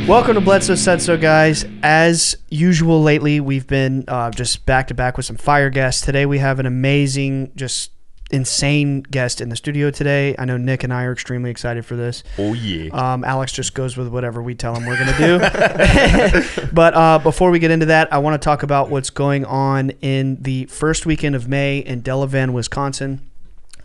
Welcome to Bledsoe Said So, guys. As usual lately, we've been just back-to-back with some fire guests. Today we have an amazing, just insane guest in the studio today. I know Nick and I are extremely excited for this. Oh, yeah. Alex just goes with whatever we tell him we're going to do. But before we get into that, I want to talk about what's going on in the first weekend of May in Delavan, Wisconsin.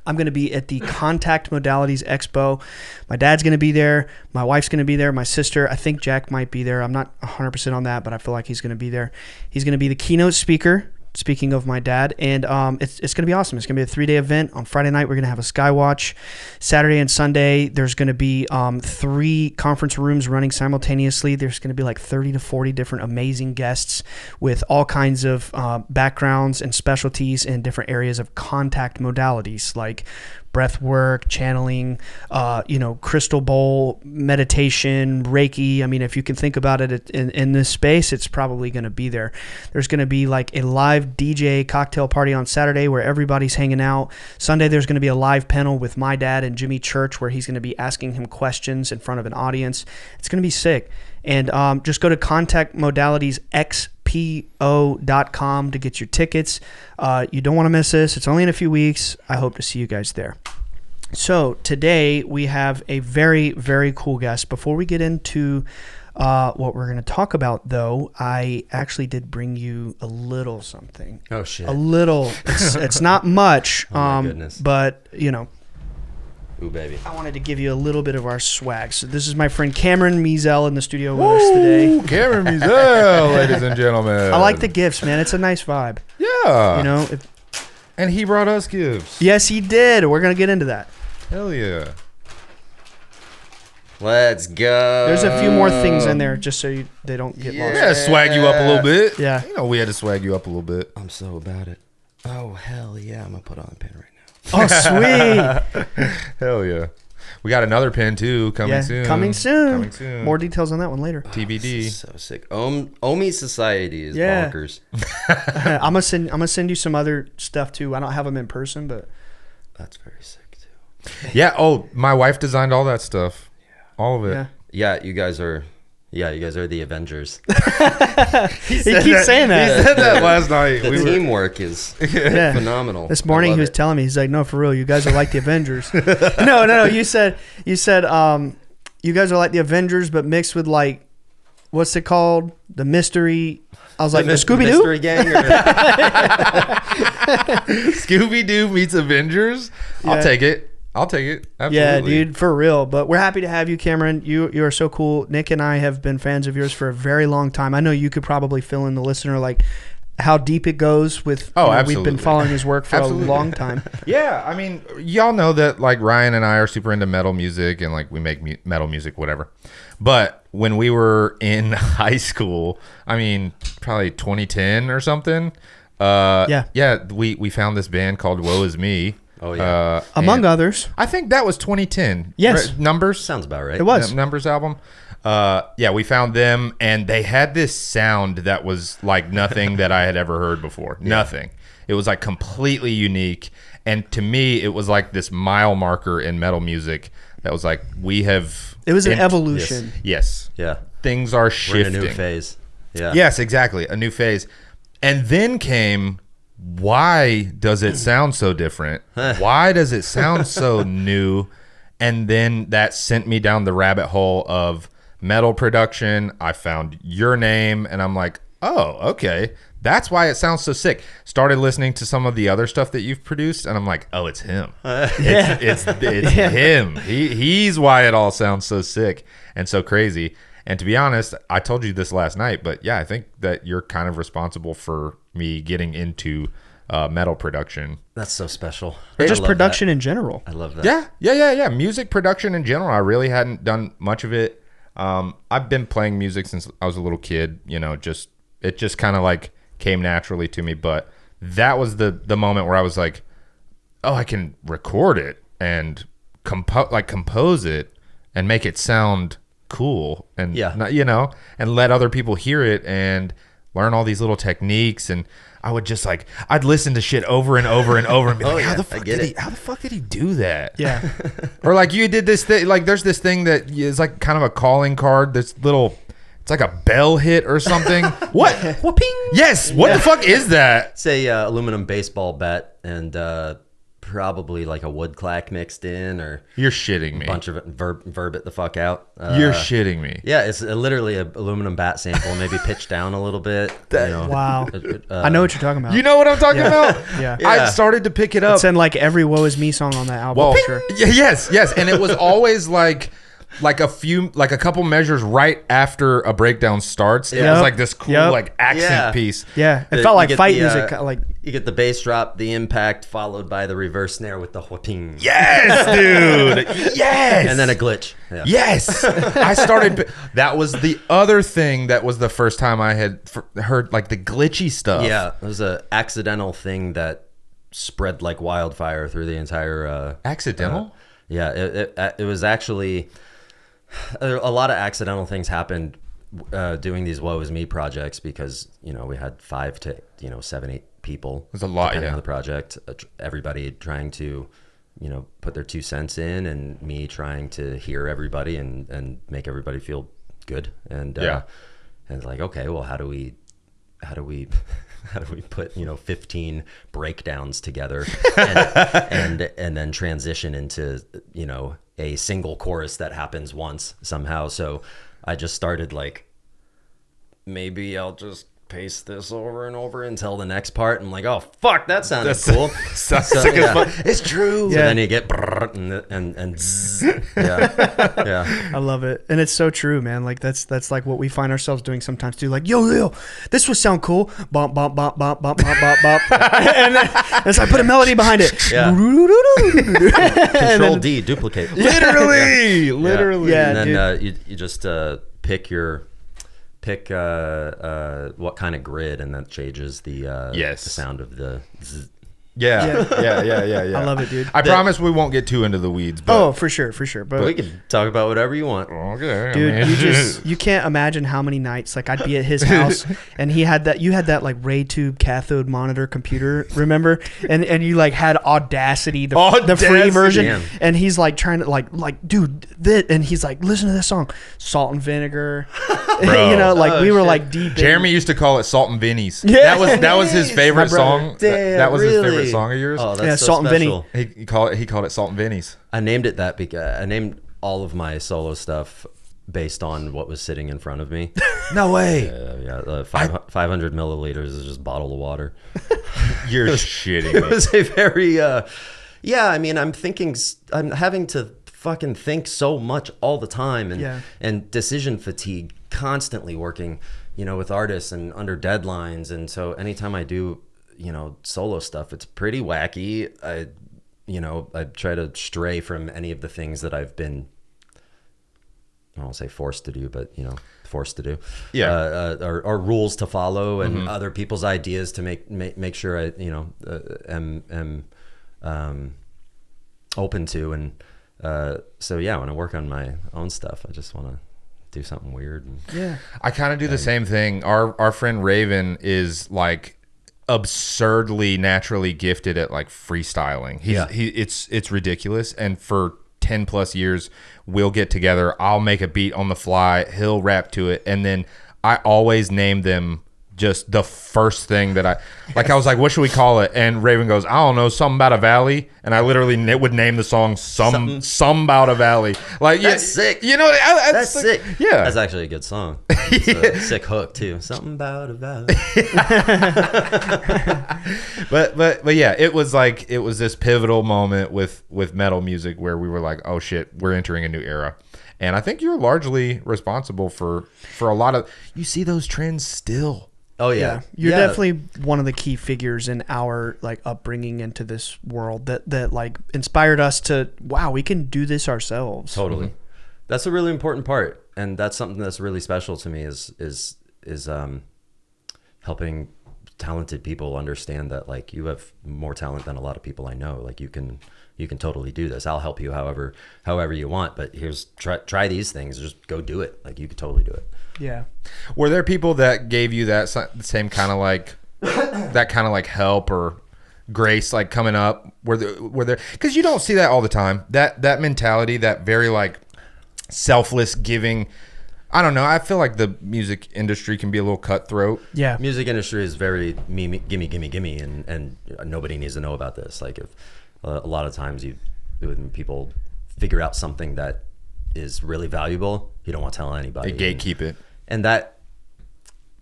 I'm going to be at the Contact Modalities Expo. My dad's going to be there. My wife's going to be there. My sister, I think Jack might be there. I'm not 100% on that, but I feel like he's going to be there. He's going to be the keynote speaker, speaking of my dad, and it's going to be awesome. It's going to be a 3-day event. On Friday night, we're going to have a Skywatch. Saturday and Sunday, there's going to be 3 conference rooms running simultaneously. There's going to be like 30 to 40 different amazing guests with all kinds of backgrounds and specialties in different areas of contact modalities like breath work, channeling, crystal bowl, meditation, Reiki. I mean, if you can think about it in this space, it's probably going to be there. There's going to be like a live DJ cocktail party on Saturday where everybody's hanging out. Sunday, there's going to be a live panel with my dad and Jimmy Church where he's going to be asking him questions in front of an audience. It's going to be sick. And just go to contactmodalitiesxpo.com to get your tickets. You don't want to miss this. It's only in a few weeks. I hope to see you guys there. So today we have a very, very cool guest. Before we get into what we're going to talk about, though, I actually did bring you a little something. Oh, shit. A little. It's not much, oh, my goodness. but, you know. Ooh, baby. I wanted to give you a little bit of our swag. So this is my friend Cameron Mizell in the studio with us today. Cameron Mizell, ladies and gentlemen. I like the gifts, man. It's a nice vibe. Yeah. You know? And he brought us gifts. Yes, he did. We're going to get into that. Hell yeah. Let's go. There's a few more things in there just so they don't get lost. Yeah, swag you up a little bit. Yeah. You know, we had to swag you up a little bit. I'm so about it. Oh, hell yeah. I'm going to put on a pin right now. Oh, sweet. Hell yeah. We got another pin, too, coming soon. Coming soon. Coming soon. More details on that one later. TBD. So sick. Omi Society is bonkers. I'm gonna send you some other stuff, too. I don't have them in person, but... That's very sick, too. Yeah. Oh, my wife designed all that stuff. Yeah. All of it. Yeah. Yeah, you guys are the Avengers. He keeps saying that. He said that last night. The teamwork is phenomenal. This morning he was telling me, he's like, no, for real, you guys are like the Avengers. No. You said you guys are like the Avengers, but mixed with like, what's it called? The mystery. I was like, the Scooby-Doo? Mystery gang? Scooby-Doo meets Avengers? Yeah. I'll take it. Absolutely. Yeah, dude, for real. But we're happy to have you, Cameron. You are so cool. Nick and I have been fans of yours for a very long time. I know you could probably fill in the listener like how deep it goes with. Absolutely. We've been following his work for a long time. Yeah, I mean, y'all know that like Ryan and I are super into metal music and like we make metal music, whatever. But when we were in high school, I mean, probably 2010 or something. We found this band called Woe Is Me. Oh, yeah. Among others. I think that was 2010. Yes. Right? Numbers? Sounds about right. It was. Numbers album. We found them, and they had this sound that was like nothing that I had ever heard before. Yeah. Nothing. It was like completely unique. And to me, it was like this mile marker in metal music that was like, it was an evolution. Yes. Yeah. Things are shifting. We're in a new phase. Yeah. Yes, exactly. A new phase. And then came... why does it sound so different? Why does it sound so new? And then that sent me down the rabbit hole of metal production. I found your name and I'm like, oh, okay. That's why it sounds so sick. Started listening to some of the other stuff that you've produced and I'm like, oh, it's him. It's him. He's why it all sounds so sick and so crazy. And to be honest, I told you this last night, but yeah, I think that you're kind of responsible for me getting into metal production. That's so special. Or just production in general. I love that. Yeah. Music production in general. I really hadn't done much of it. I've been playing music since I was a little kid. It just kind of like came naturally to me. But that was the moment where I was like, oh, I can record it and compose it and make it sound cool and and let other people hear it and learn all these little techniques. And I would just like, I'd listen to shit over and over and over and be like, how the fuck did he do that? Yeah. Or like you did this thing, like there's this thing that is like kind of a calling card, this little It's like a bell hit or something. What? Whooping. Yes. What the fuck is that? It's a aluminum baseball bat and probably like a wood clack mixed in, or You're shitting me. a bunch of it, verb it the fuck out. You're shitting me. Yeah, it's literally an aluminum bat sample, maybe pitched down a little bit. Wow. I know what you're talking about. You know what I'm talking about? Yeah. I started to pick it up. It's in like every Woe Is Me song on that album. Well, for sure. yes, and it was always like a couple measures right after a breakdown starts. It was like this cool like accent piece. Yeah, it felt like fight music. Like you get the bass drop, the impact, followed by the reverse snare with the whooping. Yes, dude. Yes. And then a glitch. Yeah. Yes. I started. That was the other thing. That was the first time I had heard like the glitchy stuff. Yeah, it was an accidental thing that spread like wildfire through the entire. Accidental? Yeah, it was actually a lot of accidental things happened doing these Woe Is Me projects, because we had 5 to 7, 8 people. There's a lot, depending yeah. on the project. Everybody trying to put their 2 cents in, and me trying to hear everybody and make everybody feel good. And and it's like, okay, well, how do we put 15 breakdowns together and then transition into a single chorus that happens once somehow. So I just started like, maybe I'll just paste this over and over until the next part. I'm like, oh fuck, that sounded cool. It's true. So then you get and zzz. yeah. I love it, and it's so true, man. Like that's like what we find ourselves doing sometimes too. Like yo, this would sound cool. Bump bump bump bump bump bump bump bump, and then so I put a melody behind it. Yeah. Control D, duplicate. Literally. Yeah, And then you just pick what kind of grid, and that changes the sound of the zzz. Yeah. I love it, dude. I promise we won't get too into the weeds. But, for sure. But We can talk about whatever you want. okay, dude, I mean. you can't imagine how many nights like I'd be at his house and you had that like ray tube cathode monitor computer, remember? And you like had Audacity, the free version. Damn. And he's like trying to like dude, and he's like, listen to this song, Salt and Vinegar. Bro. We were like deep. Jeremy used to call it Salt and Vinny's. Yeah. That was his favorite My brother. song. That was his favorite song of yours. Oh, that's Yeah, so Salt and Vinny. special. He called it Salt and Vinny's. I named it that because I named all of my solo stuff based on what was sitting in front of me. No way. 500 milliliters is just a bottle of water. You're shitting It me. was a very, I mean, I'm having to fucking think so much all the time, and decision fatigue, constantly working, with artists and under deadlines. And so anytime I do, solo stuff, it's pretty wacky. I try to stray from any of the things that I've been, I won't say forced to do, but forced to do. Yeah. Or rules to follow, and other people's ideas to make sure I am open to. And when I work on my own stuff, I just want to do something weird. I kind of do the same thing. Our friend Raven is like absurdly naturally gifted at like freestyling. It's ridiculous. And for 10 plus years, we'll get together. I'll make a beat on the fly. He'll rap to it. And then I always name them just the first thing that I was like, what should we call it? And Raven goes, I don't know, something about a valley. And I literally would name the song some about a valley. Like, That's sick. That's sick. Yeah. That's actually a good song. It's a sick hook too. Something about a valley. But yeah, it was this pivotal moment with metal music where we were like, oh shit, we're entering a new era. And I think you're largely responsible for a lot of, you see those trends still. Oh yeah. You're definitely one of the key figures in our like upbringing into this world that like inspired us to, wow, we can do this ourselves. Totally. Mm-hmm. That's a really important part, and that's something that's really special to me is helping talented people understand that like you have more talent than a lot of people I know. Like you can totally do this. I'll help you however you want, but here's try these things. Just go do it. Like you could totally do it. Yeah. Were there people that gave you that same kind of like that kind of like help or grace like coming up? Were there because you don't see that all the time. That mentality, that very like selfless giving. I don't know. I feel like the music industry can be a little cutthroat. Yeah. Music industry is very gimme, and nobody needs to know about this. Like if a lot of times when people figure out something that is really valuable, you don't want to tell anybody. They gatekeep it. And that,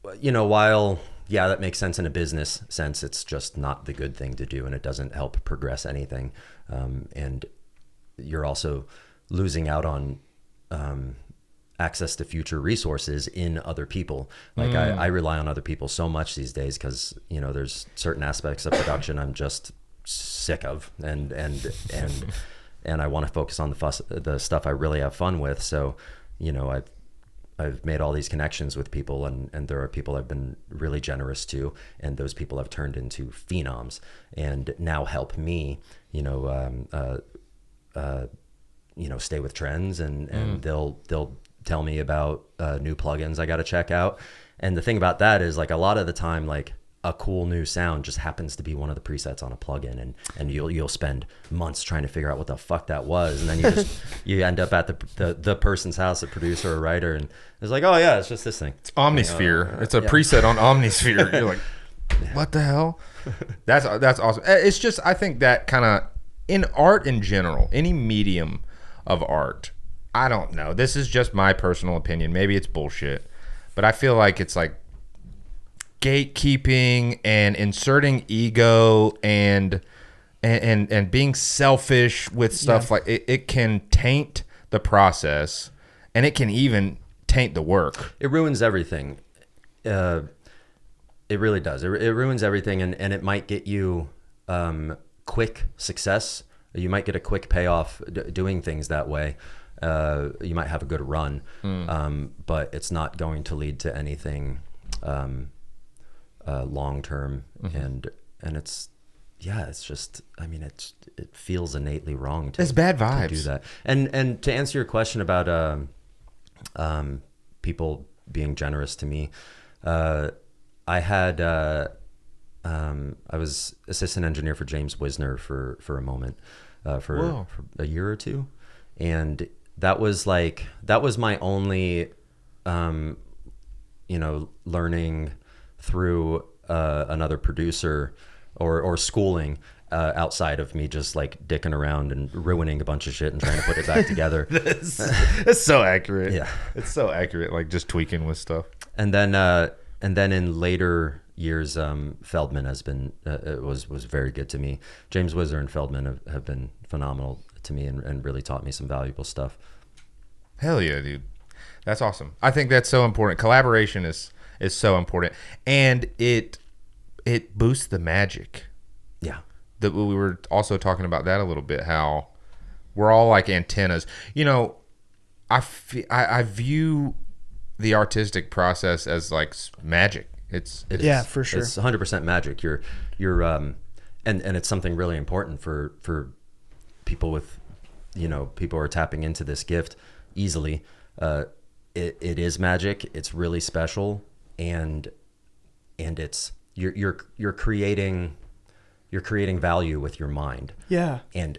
while that makes sense in a business sense, it's just not the good thing to do, and it doesn't help progress anything. And you're also losing out on access to future resources in other people. Like I rely on other people so much these days because there's certain aspects of production I'm just sick of, and I want to focus on the stuff I really have fun with. So I've made all these connections with people, and there are people I've been really generous to, and those people have turned into phenoms and now help me stay with trends, and they'll tell me about new plugins I got to check out. And the thing about that is, like, a lot of the time, like, a cool new sound just happens to be one of the presets on a plugin, and you'll spend months trying to figure out what the fuck that was, and then you end up at the person's house, a producer or writer, and it's like, oh yeah, it's just this thing. It's Omnisphere. It's a preset on Omnisphere. You're like, what the hell? That's awesome. It's just, I think that kind of, in art in general, any medium of art, I don't know. This is just my personal opinion. Maybe it's bullshit, but I feel like it's like gatekeeping and inserting ego and being selfish with stuff. Like it can taint the process, and it can even taint the work. It ruins everything. It really does. It ruins everything, and it might get you quick success. You might get a quick payoff doing things that way. You might have a good run, but it's not going to lead to anything long term. And it's just, I mean, it feels innately wrong to, it's bad vibes to do that. And to answer your question about people being generous to me, I was assistant engineer for James Wisner for a moment, for a year or two, and that was my only learning through another producer or schooling outside of me just like dicking around and ruining a bunch of shit and trying to put it back together. That's so accurate. Yeah, it's so accurate. Like just tweaking with stuff. And then in later years, Feldman has been was very good to me. James Wisner and Feldman have been phenomenal to me and really taught me some valuable stuff. Hell yeah, dude. That's awesome. I think that's so important. Collaboration is so important, and it boosts the magic. Yeah. That we were also talking about that a little bit, how we're all like antennas. I view the artistic process as like magic. It is for sure. It's 100% magic. You're and it's something really important for people with, people are tapping into this gift easily. It is magic. It's really special, and it's you're creating value with your mind. Yeah. And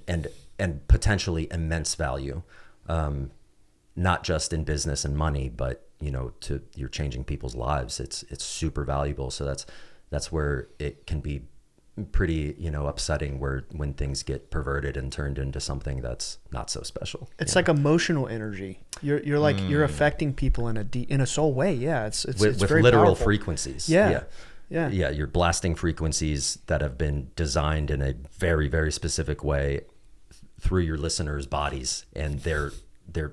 potentially immense value, not just in business and money, but you're changing people's lives. It's super valuable. So that's where it can be pretty upsetting when things get perverted and turned into something that's not so special. It's like emotional energy. You're like you're affecting people in a soul way. Yeah, it's with very literal powerful. frequencies. Yeah. You're blasting frequencies that have been designed in a very, very specific way through your listeners' bodies, and they're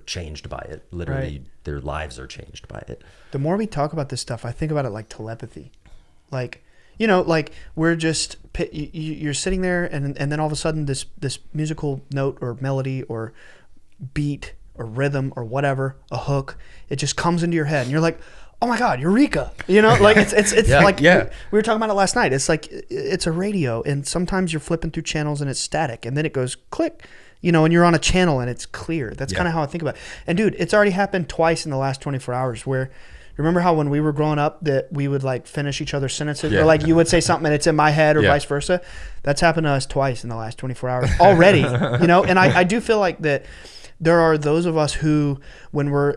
changed by it. Literally, Right. Their lives are changed by it. The more we talk about this stuff, I think about it like telepathy. Like, like we're just, you're sitting there and then all of a sudden this musical note or melody or beat or rhythm or whatever, a hook, it just comes into your head and you're like, oh my God, Eureka. Like it's like, we were talking about it last night. It's like, it's a radio, and sometimes you're flipping through channels and it's static, and then it goes click, and you're on a channel and it's clear. That's kind of how I think about it. And dude, it's already happened twice in the last 24 hours where remember how when we were growing up that we would like finish each other's sentences, Yeah. or like you would say something and it's in my head, or Yeah. vice versa. That's happened to us twice in the last 24 hours already. You know, and I do feel like that there are those of us who, when we're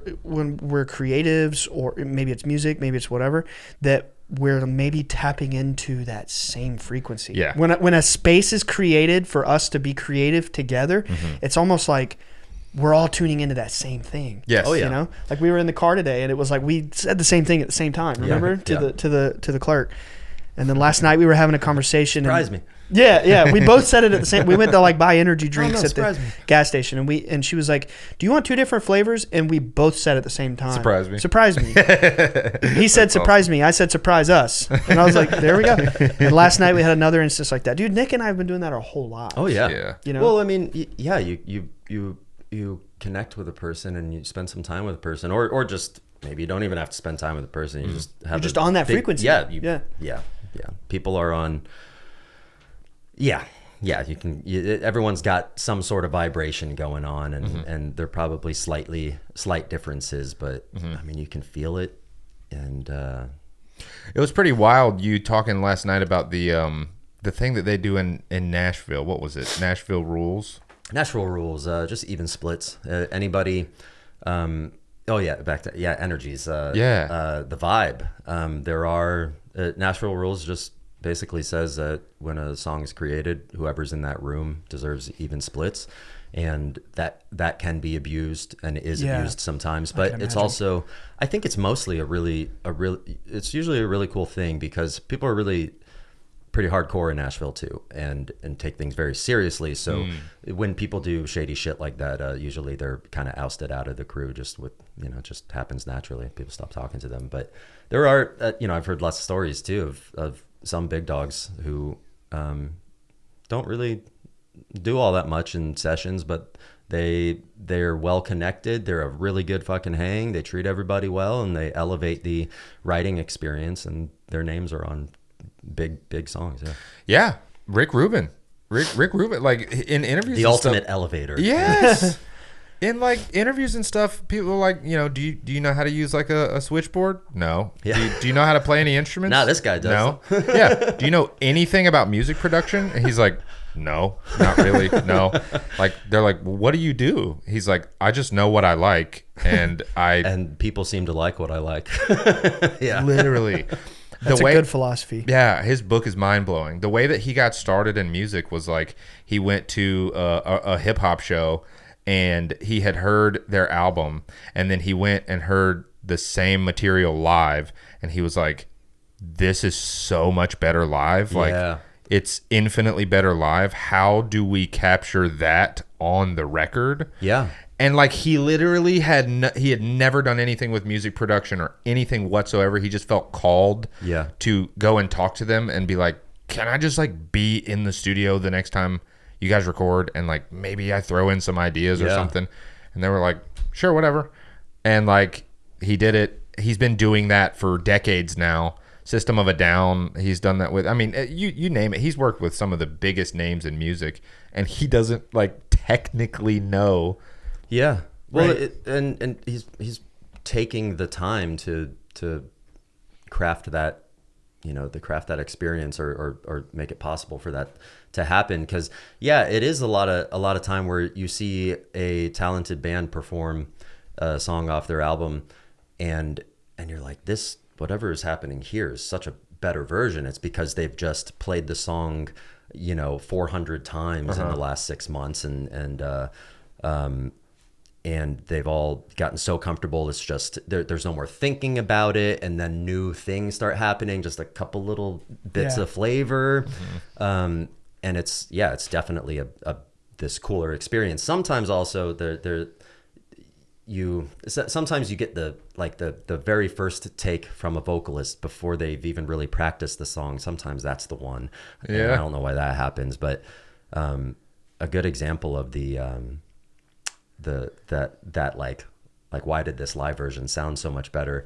creatives, or maybe it's music, maybe it's whatever, that we're maybe tapping into that same frequency. Yeah. When a space is created for us to be creative together, it's almost like we're all tuning into that same thing. Yes. Oh, yeah. You know, like we were in the car today and it was like we said the same thing at the same time. Remember to the clerk. And then last night we were having a conversation. Surprise me. Yeah. We both said it at the same. We went to like buy energy drinks at surprise the me. gas station, and she was like, "Do you want 2 different flavors?" And we both said at the same time. Surprise me. Surprise me. He said, "Surprise me." I said, "Surprise us." And I was like, "There we go." And last night we had another instance like that, dude. Nick and I have been doing that our whole lives. Oh yeah. Yeah. You know. Well, I mean, you connect with a person and you spend some time with a person, or just maybe you don't even have to spend time with a person. You just have You're just on that frequency. Yeah. Yeah. People are on. Yeah. You can. Everyone's got some sort of vibration going on, and they're probably slight differences, but I mean, you can feel it, and It was pretty wild. You talking last night about the thing that they do in Nashville. What was it? Nashville Rules. Nashville Rules, just even splits. Anybody. Back to energies. The vibe. There are Nashville Rules just basically says that when a song is created, whoever's in that room deserves even splits, and that can be abused and is abused sometimes. But it's also, I think it's mostly it's usually a really cool thing because people are really pretty hardcore in Nashville too, and take things very seriously. So when people do shady shit like that, usually they're kind of ousted out of the crew. Just just happens naturally. People stop talking to them. But there are, I've heard lots of stories too of some big dogs who don't really do all that much in sessions, but they're well connected. They're a really good fucking hang. They treat everybody well, and they elevate the writing experience. And their names are on big songs. Yeah, Rick Rubin, like in interviews, the ultimate elevator. Yes. In like interviews and stuff, people are like, do you know how to use like a switchboard? No. Yeah. Do you know how to play any instruments? Nah, this guy does. No. Yeah. Do you know anything about music production? And he's like, no, not really. No. Like they're like, well, what do you do? He's like, I just know what I like, and and people seem to like what I like. Yeah. Literally. That's a good philosophy. Yeah, his book is mind-blowing. The way that he got started in music was like he went to a hip-hop show, and he had heard their album, and then he went and heard the same material live, and he was like, this is so much better live. Like, it's infinitely better live. How do we capture that on the record? Yeah. And like he literally he had never done anything with music production or anything whatsoever. He just felt called to go and talk to them and be like, can I just like be in the studio the next time you guys record, and like maybe I throw in some ideas or something? And they were like, sure, whatever. And like he did it. He's been doing that for decades now. System of a Down, he's done that with, I mean, you name it. He's worked with some of the biggest names in music, and he doesn't like technically know. Yeah. Well, right. And he's taking the time to craft that, craft that experience or make it possible for that to happen. Because it is a lot of time where you see a talented band perform a song off their album, and you're like, this, whatever is happening here is such a better version. It's because they've just played the song, 400 times in the last 6 months, and they've all gotten so comfortable. It's just there's no more thinking about it, and then new things start happening, just a couple little bits of flavor. And it's definitely this cooler experience. Sometimes also sometimes you get the very first take from a vocalist before they've even really practiced the song. Sometimes that's the one. And I don't know why that happens, but a good example of that why did this live version sound so much better?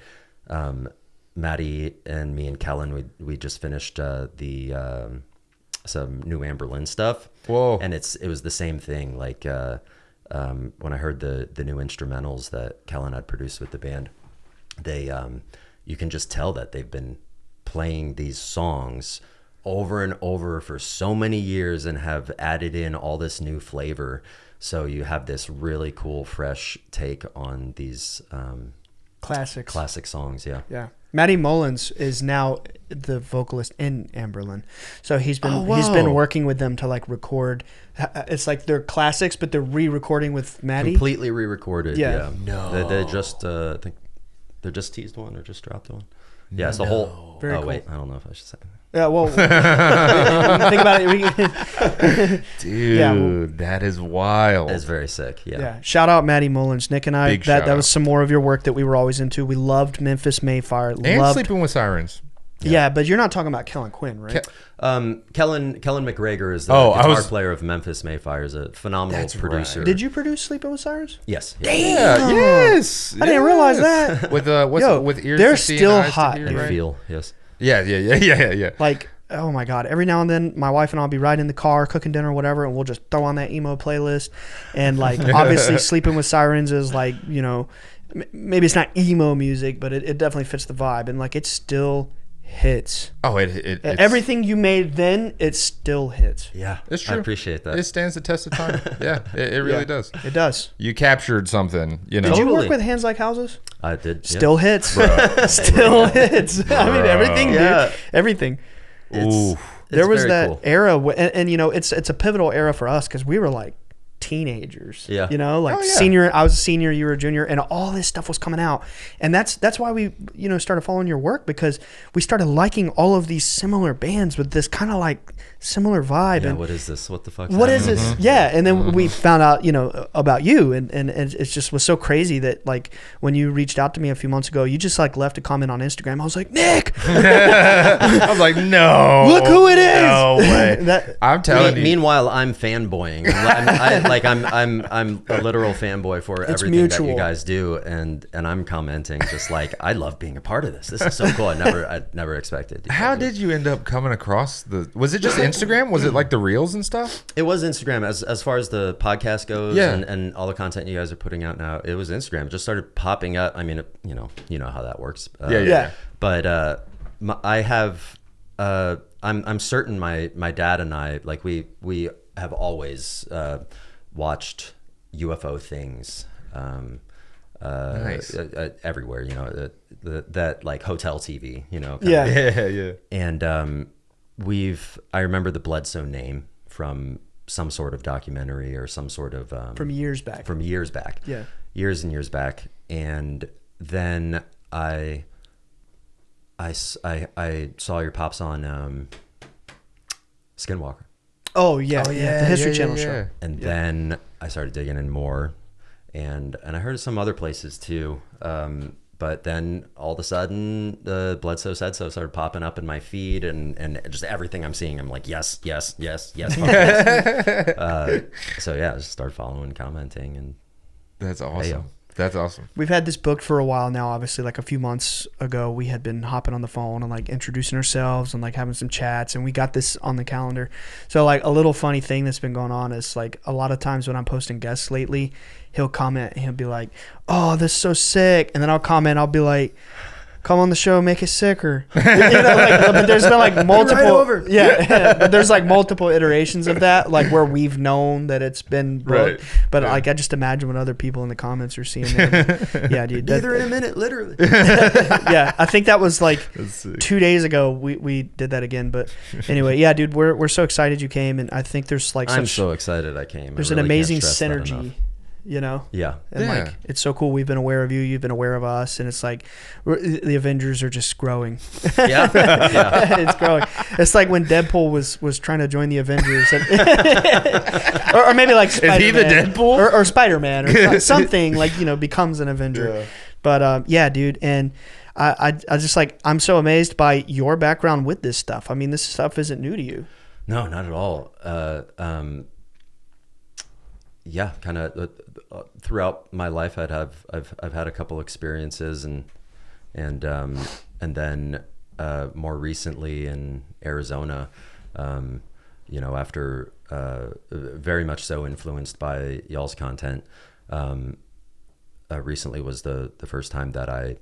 Maddie and me and Kellen, we just finished some new Amberlin stuff. Whoa. And it was the same thing. Like when I heard the new instrumentals that Kellen had produced with the band, you can just tell that they've been playing these songs over and over for so many years and have added in all this new flavor. So you have this really cool, fresh take on these classic songs. Yeah. Matty Mullins is now the vocalist in Amberlin, so he's been working with them to like record. It's like they're classics, but they're re-recording with Matty. Completely re-recorded. Yeah. No. They just I think they just teased one or just dropped one. Yeah, it's the whole. Very cool. Wait, I don't know if I should say. Yeah, well, think about it. Dude, that is wild. It's very sick. Yeah. Shout out Matty Mullins. Nick and I, Big that shout was out. some more of your work that we were always into. We loved Memphis Mayfire. And Sleeping with Sirens. Yeah, but you're not talking about Kellen Quinn, right? Kellen McGregor is the guitar player of Memphis Mayfire. Is a phenomenal producer. Right. Did you produce Sleeping with Sirens? Yes. Yeah. Yes. I didn't realize that. With with ears they're to see still and eyes hot, to hear, dude. right? Feel. Yes. Yeah. Like, oh my God. Every now and then, my wife and I'll be riding in the car, cooking dinner or whatever, and we'll just throw on that emo playlist. And, like, obviously, Sleeping with Sirens is, like, you know, maybe it's not emo music, but it definitely fits the vibe. And, like, it still hits. Oh, it's everything you made then, it still hits. Yeah. It's true. I appreciate that. It stands the test of time. Yeah, it really does. It does. You captured something, you know. Did you Totally. work with Hands Like Houses? I did. Still hits. Still hits. I mean, everything, dude. Everything. Ooh. There was very that cool. era, and you know, it's a pivotal era for us because we were like teenagers. Yeah. You know, like senior. I was a senior, you were a junior, and all this stuff was coming out, and that's why we started following your work, because we started liking all of these similar bands with this kind of like similar vibe. Yeah. And what is this? What the fuck? what is this? Yeah. And then we found out, about you, and it just was so crazy that like when you reached out to me a few months ago, you just like left a comment on Instagram. I was like, Nick, I was like, no. look who it is. No way. I'm telling you. Meanwhile, I'm fanboying. I'm a literal fanboy for everything mutual. that you guys do, and I'm commenting just like, I love being a part of this. This is so cool. I never expected. How did you end up coming across was it just Instagram? Was it like the reels and stuff? It was Instagram as far as the podcast goes, and all the content you guys are putting out now. It was Instagram. It just started popping up. I mean, you know how that works. But I have. I'm certain my dad and I, like, we have always watched UFO things Nice. everywhere. That like hotel TV. Yeah. And I remember the Bledsoe name from some sort of documentary or some sort of From years back. Yeah. Years and years back. And then I saw your pops on Skinwalker. Oh yeah, the History Channel show. And then I started digging in more, and I heard of some other places too. But then all of a sudden, the Bledsoe Said So started popping up in my feed, and just everything I'm seeing, I'm like, yes. So yeah, I just started following, commenting, and That's awesome. Hey-o. That's awesome. We've had this booked for a while now. Obviously, like a few months ago, we had been hopping on the phone and like introducing ourselves and like having some chats, and we got this on the calendar. So like a little funny thing that's been going on is like a lot of times when I'm posting guests lately, he'll comment and he'll be like, "Oh, this is so sick," and then I'll comment, I'll be like, "Come on the show, make it sicker." But there's been like multiple, but there's like multiple iterations of that, like where we've known that it's been booked. Right. But like I just imagine what other people in the comments are seeing. Yeah, dude. be there in a minute, literally. Yeah, I think that was like 2 days ago. We did that again. But anyway, yeah, dude, we're so excited you came, and I think there's like I'm so excited I came. There's I an really can't amazing stress that synergy. enough. Yeah. And Yeah. like, it's so cool. We've been aware of you. You've been aware of us. And it's like, the Avengers are just growing. Yeah. It's growing. It's like when Deadpool was trying to join the Avengers. or maybe like Spider-Man. Is he the Deadpool? Or Spider-Man or something like, becomes an Avenger. Yeah. But yeah, dude. And I just like, I'm so amazed by your background with this stuff. I mean, this stuff isn't new to you. No, not at all. Yeah, kind of throughout my life, I've had a couple experiences, and then more recently in Arizona, after very much so influenced by y'all's content. Recently was the first time that I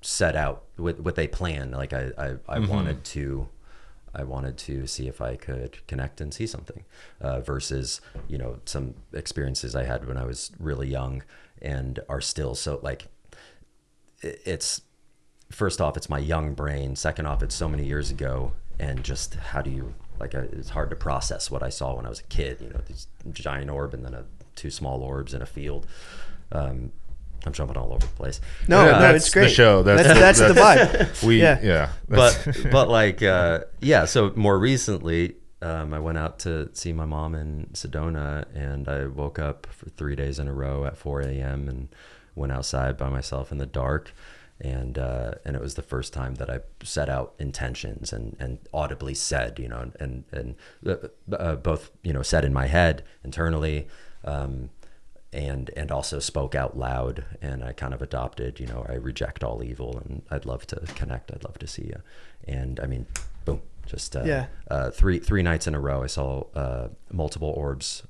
set out with a plan. Like I wanted to see if I could connect and see something, versus, some experiences I had when I was really young and are still so, like, it's, first off, it's my young brain. Second off, it's so many years ago, and just how do you, like, it's hard to process what I saw when I was a kid, this giant orb and then two small orbs in a field. I'm jumping all over the place. No, it's great. The show. That's the vibe. But like, so more recently, I went out to see my mom in Sedona, and I woke up for 3 days in a row at 4 a.m. and went outside by myself in the dark. And it was the first time that I set out intentions and audibly said, and both, said in my head internally, and also spoke out loud. And I kind of adopted, I reject all evil, and I'd love to connect. I'd love to see you. And I mean, boom, just three nights in a row, I saw multiple orbs,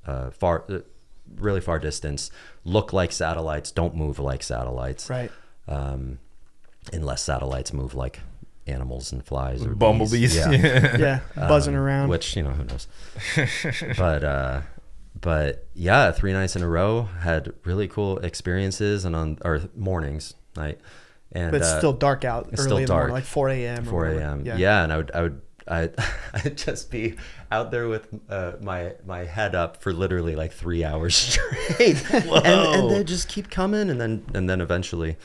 really far distance, look like satellites, don't move like satellites. Right. Unless satellites move like animals and flies or bumblebees. Yeah, buzzing around. Which, who knows. But yeah, 3 nights in a row, had really cool experiences, and or mornings, night. And but it's still dark out. It's early still in the dark. morning, like 4 a.m. 4 a.m. Yeah, and I'd just be out there with my head up for literally like 3 hours straight, and they just keep coming, and then eventually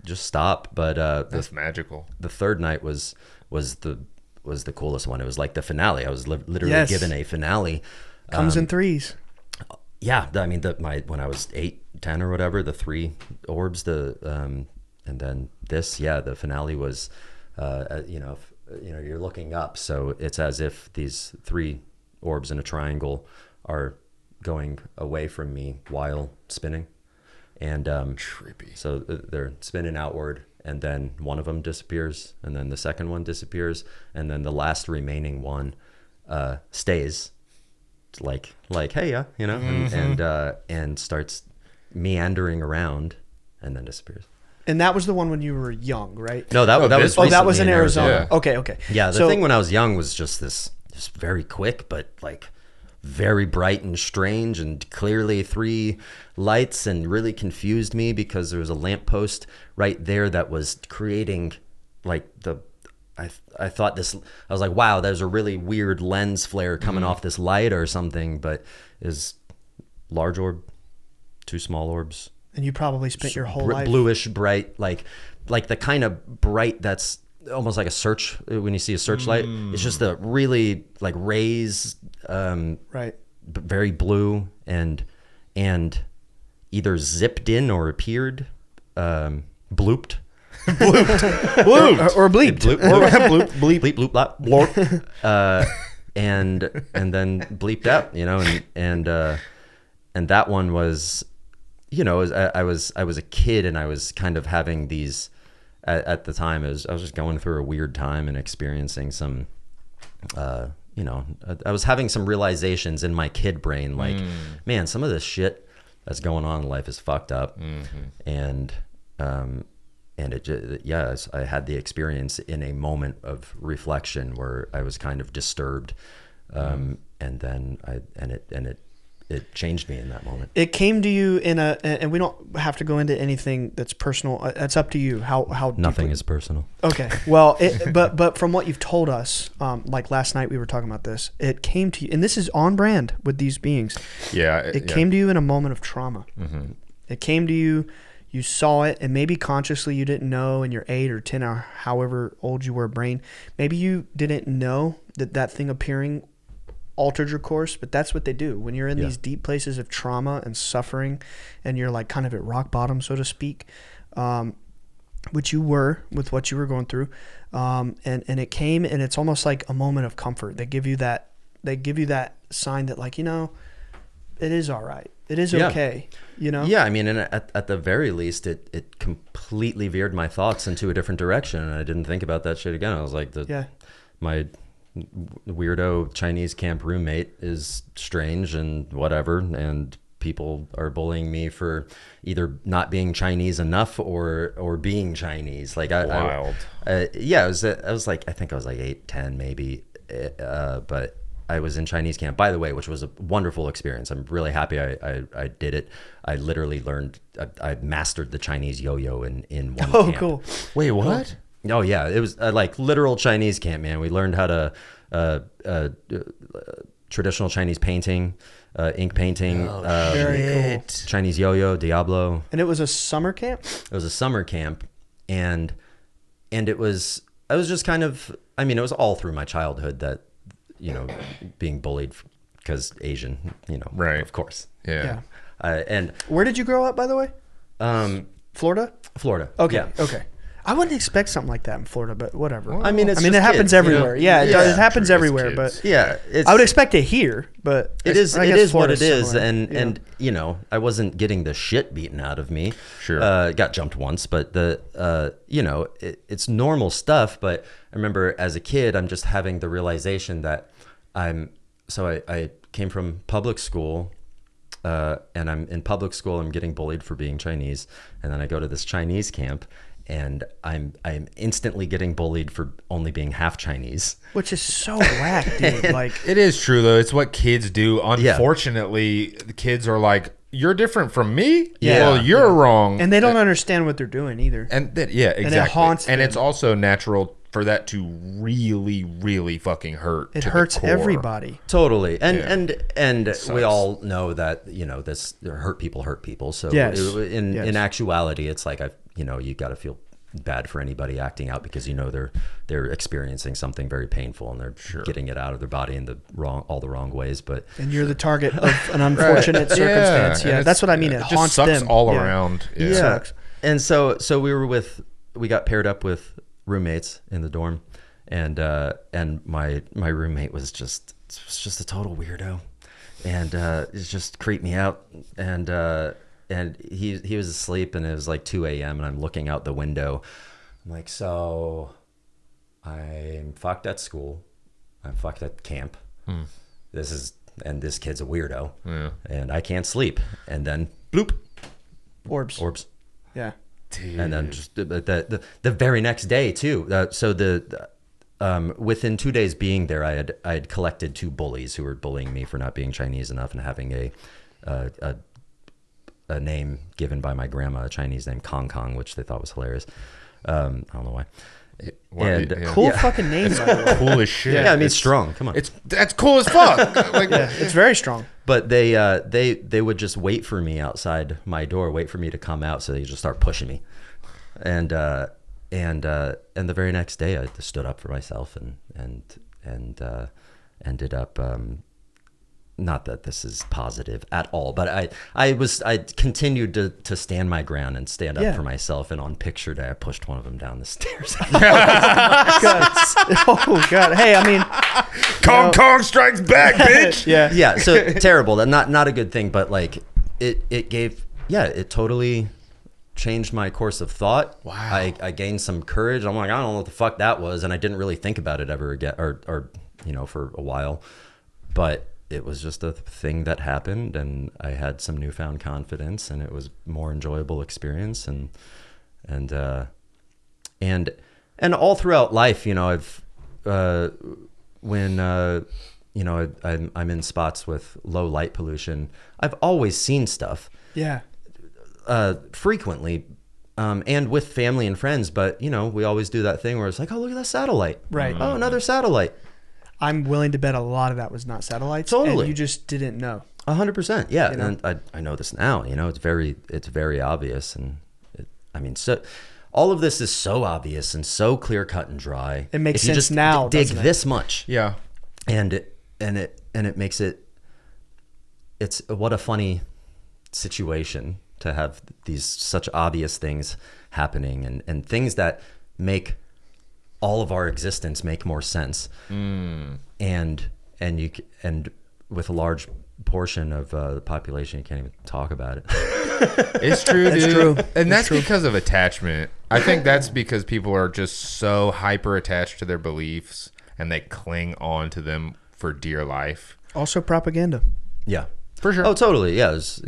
just stop. But that's magical. The third night was the coolest one. It was like the finale. I was literally given a finale. Comes in threes. Yeah, I mean, when I was 8, 10 or whatever, the 3 orbs, and then this, the finale was, you're looking up, so it's as if these 3 orbs in a triangle are going away from me while spinning. And trippy. So they're spinning outward, and then one of them disappears, and then the second one disappears, and then the last remaining one stays, like hey, and starts meandering around, and then disappears. And that was the one when you were young, right? No, that was that was in Arizona. Yeah. Okay. Yeah, the thing when I was young was just very quick, but like very bright and strange, and clearly 3 lights, and really confused me because there was a lamppost right there that was creating like I thought this, I was like, wow, there's a really weird lens flare coming off this light or something, but is large orb, 2 small orbs. And you probably spent your whole life. Bluish bright, like the kind of bright that's almost like a search, when you see a searchlight. It's just the really like rays, right, very blue, and either zipped in or appeared, blooped. Blooped. Or bleeped. Bleep, bloop, blop, blorp. And then bleeped out, and that one was, I was a kid, and I was kind of having these, at the time, I was just going through a weird time and experiencing some, I was having some realizations in my kid brain, like, man, some of this shit that's going on in life is fucked up. And I had the experience in a moment of reflection where I was kind of disturbed, and then it changed me in that moment. It came to you and we don't have to go into anything that's personal. That's up to you. How nothing is personal. Okay. Well, but from what you've told us, like last night we were talking about this. It came to you, and this is on brand with these beings. Yeah. It came to you in a moment of trauma. It came to you. You saw it, and maybe consciously you didn't know in your 8 or 10 or however old you were brain. Maybe you didn't know that thing appearing altered your course, but that's what they do. When you're in these deep places of trauma and suffering, and you're like kind of at rock bottom, so to speak, which you were with what you were going through, and it came, and it's almost like a moment of comfort. They give you that sign that, like, it is all right. It is okay, Yeah, I mean, and at the very least, it completely veered my thoughts into a different direction, and I didn't think about that shit again. I was like, my weirdo Chinese camp roommate is strange and whatever, people are bullying me for either not being Chinese enough or being Chinese. Like Wild. I was like, I think I was like 8, 10 maybe, but I was in Chinese camp, by the way, which was a wonderful experience. I'm really happy I did it. I literally learned, I mastered the Chinese yo-yo in one camp. Oh, cool. Wait, what? Oh yeah, it was like literal Chinese camp, man. We learned how to traditional Chinese painting, ink painting, Very cool. Chinese yo-yo, Diablo. And it was a summer camp? It was a summer camp, and I was just kind of, I mean, it was all through my childhood that, you know, being bullied because Asian, you know, right? Of course, Yeah. And where did you grow up, by the way? Florida. Florida. Okay. Yeah. Okay. I wouldn't expect something like that in Florida, but whatever. I mean, it happens kids, everywhere. You know? It happens True, it's everywhere. kids. But Yeah, I would expect it here, but it is I guess what it Florida's is, similar. and you know, I wasn't getting the shit beaten out of me. Sure. Got jumped once, but you know, it's normal stuff. But I remember as a kid, I'm just having the realization that I came from public school, and I'm in public school. I'm getting bullied for being Chinese, and then I go to this Chinese camp, and I'm instantly getting bullied for only being half Chinese. Which is so whack, dude. Like, It is true though. It's what kids do. Unfortunately, the kids are like, "You're different from me. Yeah. Well, you're wrong." and they don't understand what they're doing either. And exactly. it haunts And them. it's also natural for that to really, really fucking hurt. It to the hurts core. everybody. Totally, and we sucks. all know that, you know, this hurt people. So Yes. in Yes. actuality, it's like you know, you got to feel bad for anybody acting out because you know they're experiencing something very painful and they're getting it out of their body in all the wrong ways. But And you're the target of an unfortunate circumstance. Yeah, and that's what I mean. It just haunts sucks them all Yeah. around. It sucks. And so we got paired up with roommates in the dorm, and my roommate was just a total weirdo, and it just creeped me out, and he was asleep, and it was like 2 a.m. and I'm looking out the window. I'm like, so I'm fucked at school, I'm fucked at camp. And this kid's a weirdo, and I can't sleep. And then bloop, Orbs. Yeah. Dude. And then just the very next day too. Within 2 days being there, I had collected 2 bullies who were bullying me for not being Chinese enough and having a name given by my grandma, a Chinese name, Kong, which they thought was hilarious. I don't know why. Cool fucking name, by the way. Cool as shit. Yeah, I mean, it's strong. Come on. That's cool as fuck. Like, Yeah, it's very strong. But they would just wait for me outside my door, wait for me to come out, so they just start pushing me. And the very next day, I just stood up for myself and ended up. Not that this is positive at all, but I continued to stand my ground and stand up for myself. And on picture day, I pushed one of them down the stairs. Oh God! Hey, I mean, Kong strikes back, bitch. Yeah. So terrible. That not a good thing, but like it gave. Yeah, it totally changed my course of thought. Wow. I gained some courage. I'm like, I don't know what the fuck that was, and I didn't really think about it ever again, or for a while, but it was just a thing that happened, and I had some newfound confidence, and it was more enjoyable experience, and all throughout life, I've when I'm in spots with low light pollution, I've always seen stuff. yeah. Frequently, and with family and friends, but we always do that thing where it's like, oh, look at that satellite, Right. Oh, another satellite. I'm willing to bet a lot of that was not satellites. Totally. And you just didn't know. 100%. Yeah. And I know this now, it's very obvious. And so all of this is so obvious and so clear cut and dry. It makes If you sense just now, dig doesn't it? this much. Yeah. And it makes it's what a funny situation to have these such obvious things happening and things that make all of our existence make more sense. And with a large portion of the population, you can't even talk about it. It's true, dude. That's true. And that's because of attachment. I think that's because people are just so hyper attached to their beliefs and they cling on to them for dear life. Also propaganda. Yeah. For sure. Oh, totally. Yeah. There's,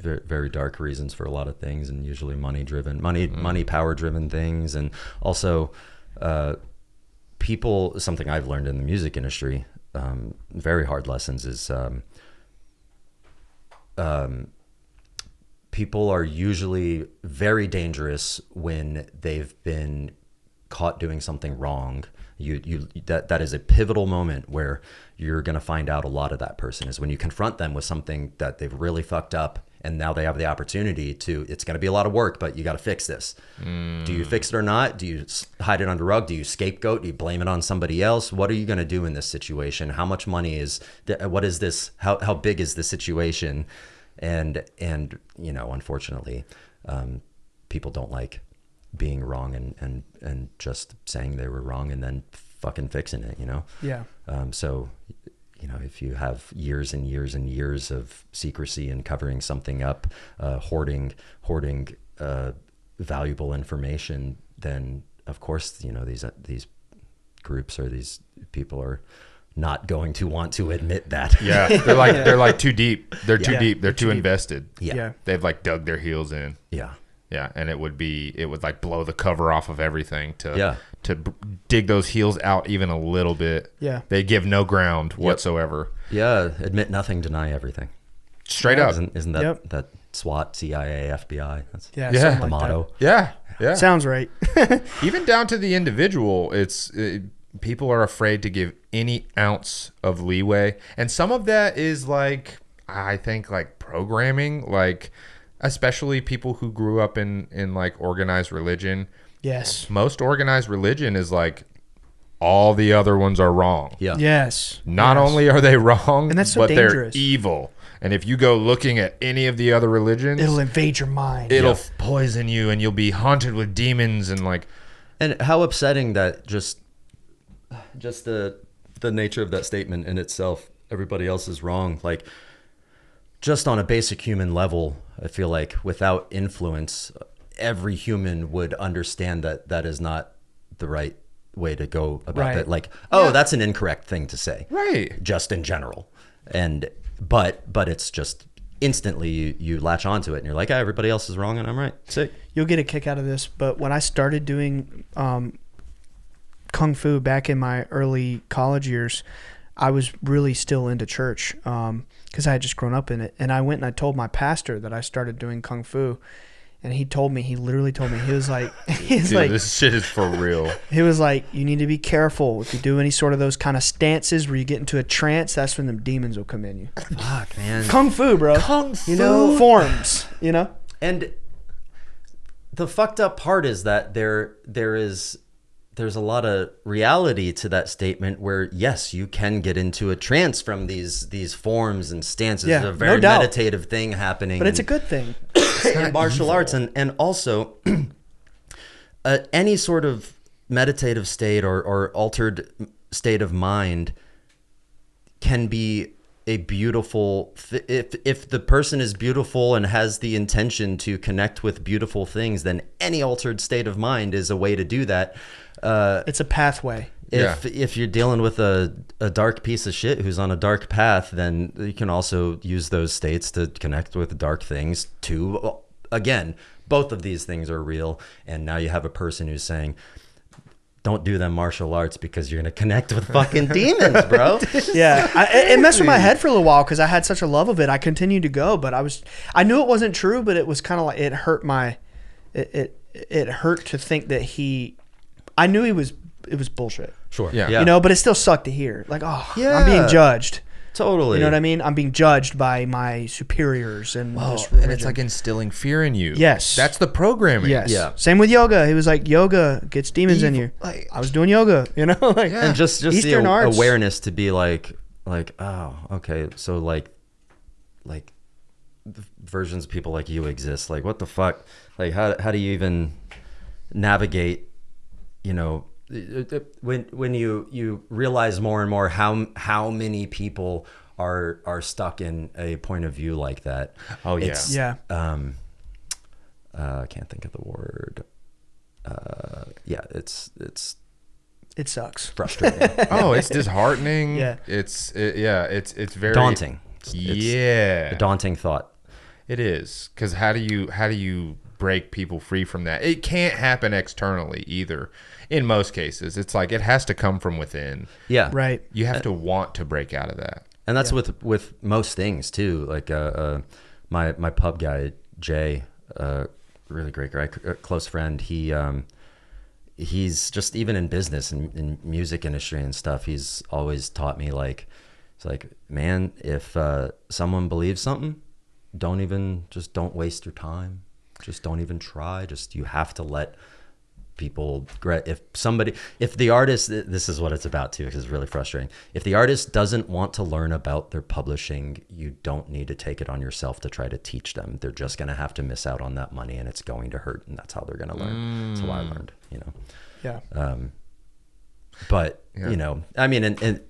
very, very dark reasons for a lot of things, and usually money, power driven things. And also, people, something I've learned in the music industry, very hard lessons is, people are usually very dangerous when they've been caught doing something wrong. That is a pivotal moment where you're going to find out a lot of that person is when you confront them with something that they've really fucked up, and now they have the opportunity to, it's going to be a lot of work, but you got to fix this. Do you fix it or not? Do you hide it under the rug? Do you scapegoat? Do you blame it on somebody else? What are you going to do in this situation? How much money is, what is this? How big is the situation? And unfortunately, people don't like being wrong and just saying they were wrong and then fucking fixing it, Yeah. So, if you have years and years and years of secrecy and covering something up, hoarding valuable information, then of course, these groups or these people are not going to want to admit that. Yeah. They're like too deep. They're too deep. They're too invested. Yeah. They've like dug their heels in. Yeah. Yeah, and it would like blow the cover off of everything to dig those heels out even a little bit. Yeah. They give no ground whatsoever. Yeah, admit nothing, deny everything. Straight up. Isn't that that SWAT, CIA, FBI? That's something the like motto. that. Yeah. Sounds right. Even down to the individual, people are afraid to give any ounce of leeway, and some of that is like, I think, like programming, like especially people who grew up in like organized religion. Yes. Most organized religion is like all the other ones are wrong. Yeah. Yes. Not only are they wrong, and that's so but dangerous. They're evil. And if you go looking at any of the other religions, it'll invade your mind. It'll poison you, and you'll be haunted with demons and like. And how upsetting that just the nature of that statement in itself. Everybody else is wrong. Like, just on a basic human level, I feel like without influence, every human would understand that that is not the right way to go about it. Like, that's an incorrect thing to say. Right. Just in general. And but it's just instantly you latch onto it and you're like, everybody else is wrong and I'm right. Sick. You'll get a kick out of this, but when I started doing Kung Fu back in my early college years, I was really still into church because I had just grown up in it. And I went and I told my pastor that I started doing Kung Fu. And he literally told me, he was like, Dude, this shit is for real. He was like, you need to be careful. If you do any sort of those kind of stances where you get into a trance, that's when them demons will come in you. Fuck, man. Kung Fu, bro. Kung Fu. Forms, And the fucked up part is that there's a lot of reality to that statement where, yes, you can get into a trance from these forms and stances. Yeah, There's a very no doubt. meditative thing happening. But it's a good thing. In martial arts, and also any sort of meditative state or altered state of mind can be a beautiful if the person is beautiful and has the intention to connect with beautiful things, then any altered state of mind is a way to do that. It's a pathway. If you're dealing with a dark piece of shit who's on a dark path, then you can also use those states to connect with dark things too. Again, both of these things are real, and now you have a person who's saying, don't do them martial arts because you're going to connect with fucking demons, bro. Yeah. It messed with my head for a little while because I had such a love of it. I continued to go, but I knew it wasn't true, but it was kind of like, it hurt it hurt to think that I knew it was bullshit. Sure. Yeah. But it still sucked to hear. Like, yeah. I'm being judged. Totally. You know what I mean? I'm being judged by my superiors and this and religion. it's like instilling fear in you. Yes. That's the programming. Yes. Yeah. Same with yoga. He was like, yoga gets demons in you. Like, I was doing yoga, like and just Eastern the arts. awareness to be like, oh, okay, so like versions of people like you exist. Like, what the fuck? Like, how do you even navigate? When you realize more and more how many people are stuck in a point of view like that. Oh yeah. I can't think of the word. It sucks. Frustrating. It's disheartening. Yeah. It's very daunting. It's Yeah. a daunting thought. It is, because how do you break people free from that? It can't happen externally either. In most cases, it's like it has to come from within. Yeah, Right. You have to want to break out of that. and that's with most things too. Like my pub guy Jay, really great guy, close friend. He's just, even in business and in music industry and stuff, he's always taught me, like, it's like, man, if someone believes something, don't waste your time. Just don't even try. You have to let people, if the artist, this is what it's about too, because it's really frustrating. If the artist doesn't want to learn about their publishing, you don't need to take it on yourself to try to teach them. They're just going to have to miss out on that money, and it's going to hurt, and that's how they're going to learn. That's how I learned, Yeah. But Yeah. I mean, and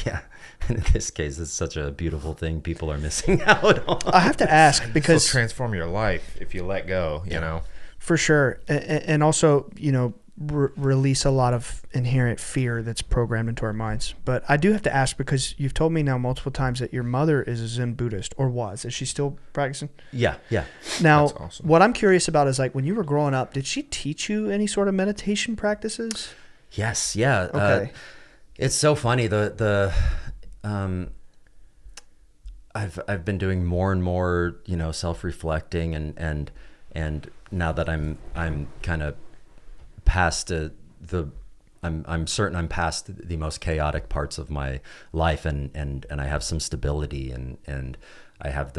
yeah, in this case, it's such a beautiful thing people are missing out on. I have to ask, This will because transform your life if you let go, you know. for sure, and also, release a lot of inherent fear that's programmed into our minds. But I do have to ask, because you've told me now multiple times that your mother is a Zen Buddhist, or was. Is she still practicing? Yeah. Now, That's awesome. what I'm curious about is, like, when you were growing up, did she teach you any sort of meditation practices? Yes. Yeah. Okay. It's so funny. I've been doing more and more, self-reflecting, and now that I'm kind of past I'm certain I'm past the most chaotic parts of my life, and I have some stability, and I have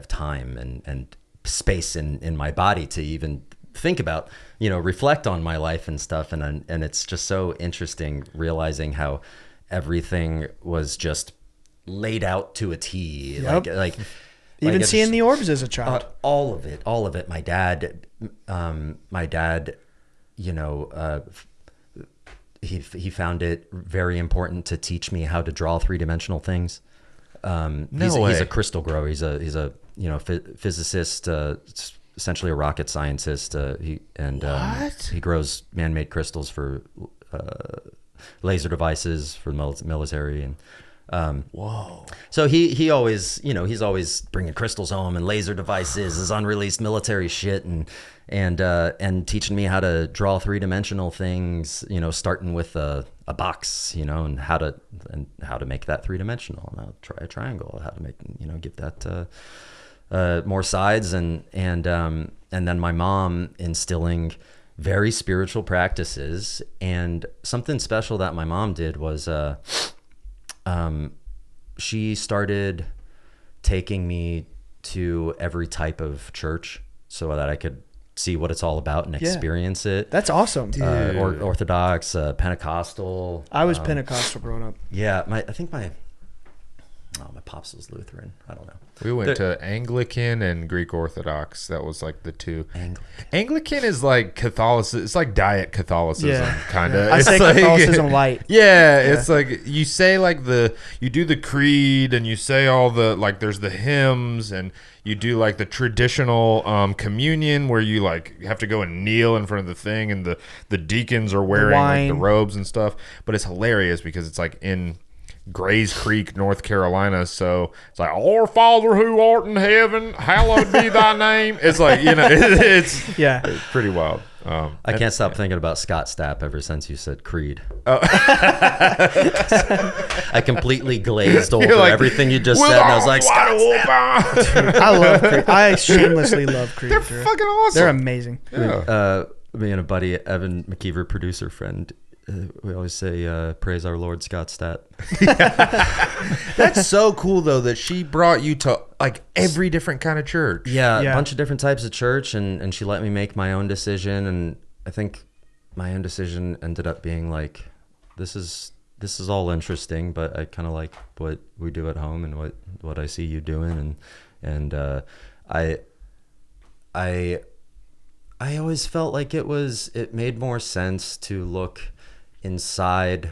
time and space in my body to even think about, reflect on my life and stuff. And it's just so interesting realizing how everything was just laid out to a T. Yep. Like Even seeing the orbs as a child. all of it. My dad, he found it very important to teach me how to draw three-dimensional things. He's a crystal grower. He's a physicist, essentially a rocket scientist. He grows man-made crystals for laser devices for the military, and Whoa. so he always, he's always bringing crystals home and laser devices, his unreleased military shit, and teaching me how to draw three-dimensional things, starting with a box, and how to make that three-dimensional, and I'll try a triangle, how to make, give that more sides, and then my mom instilling very spiritual practices. And something special that my mom did was she started taking me to every type of church so that I could see what it's all about and experience it. That's awesome. Orthodox, Pentecostal. I was Pentecostal growing up. Yeah, my pops was Lutheran. I don't know. We went to Anglican and Greek Orthodox. That was like the two. Anglican is like Catholicism. It's like diet Catholicism, kind of. I say Catholicism light. Yeah, it's like you say you do the creed, and you say all the, like, there's the hymns, and you do like the traditional communion where you have to go and kneel in front of the thing, and the deacons are wearing like the robes and stuff. But it's hilarious because it's like in Grays Creek, North Carolina, so it's like, Our Father who art in heaven, hallowed be thy name. It's like, it's pretty wild. I can't stop thinking about Scott Stapp ever since you said Creed. Oh. I completely glazed over everything you just said, and I was like, Scott Stapp. I love Creed. I shamelessly love Creed. They're fucking awesome. They're amazing. Me and a buddy, Evan McKeever, producer friend, we always say, praise our Lord Scott Stapp. That's so cool, though, that she brought you to like every different kind of church. Yeah, a bunch of different types of church, and she let me make my own decision, and I think my own decision ended up being like, this is all interesting, but I kind of like what we do at home and what I see you doing, and I always felt like it made more sense to look inside,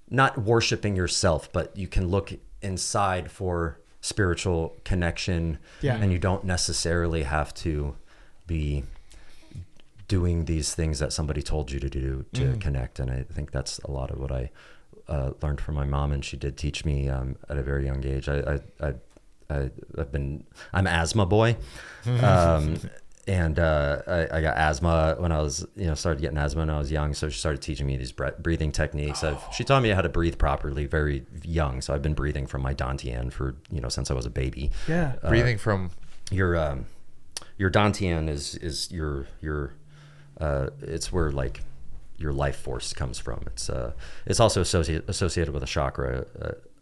not worshiping yourself, but you can look inside for spiritual connection, and you don't necessarily have to be doing these things that somebody told you to do to connect. And I think that's a lot of what I learned from my mom, and she did teach me at a very young age. I'm asthma boy. And I got asthma when I was, started getting asthma when I was young. So she started teaching me these breathing techniques. She taught me how to breathe properly very young. So I've been breathing from my dantian for, since I was a baby. Yeah. Breathing from your dantian is your it's where like your life force comes from. It's also associated with a chakra.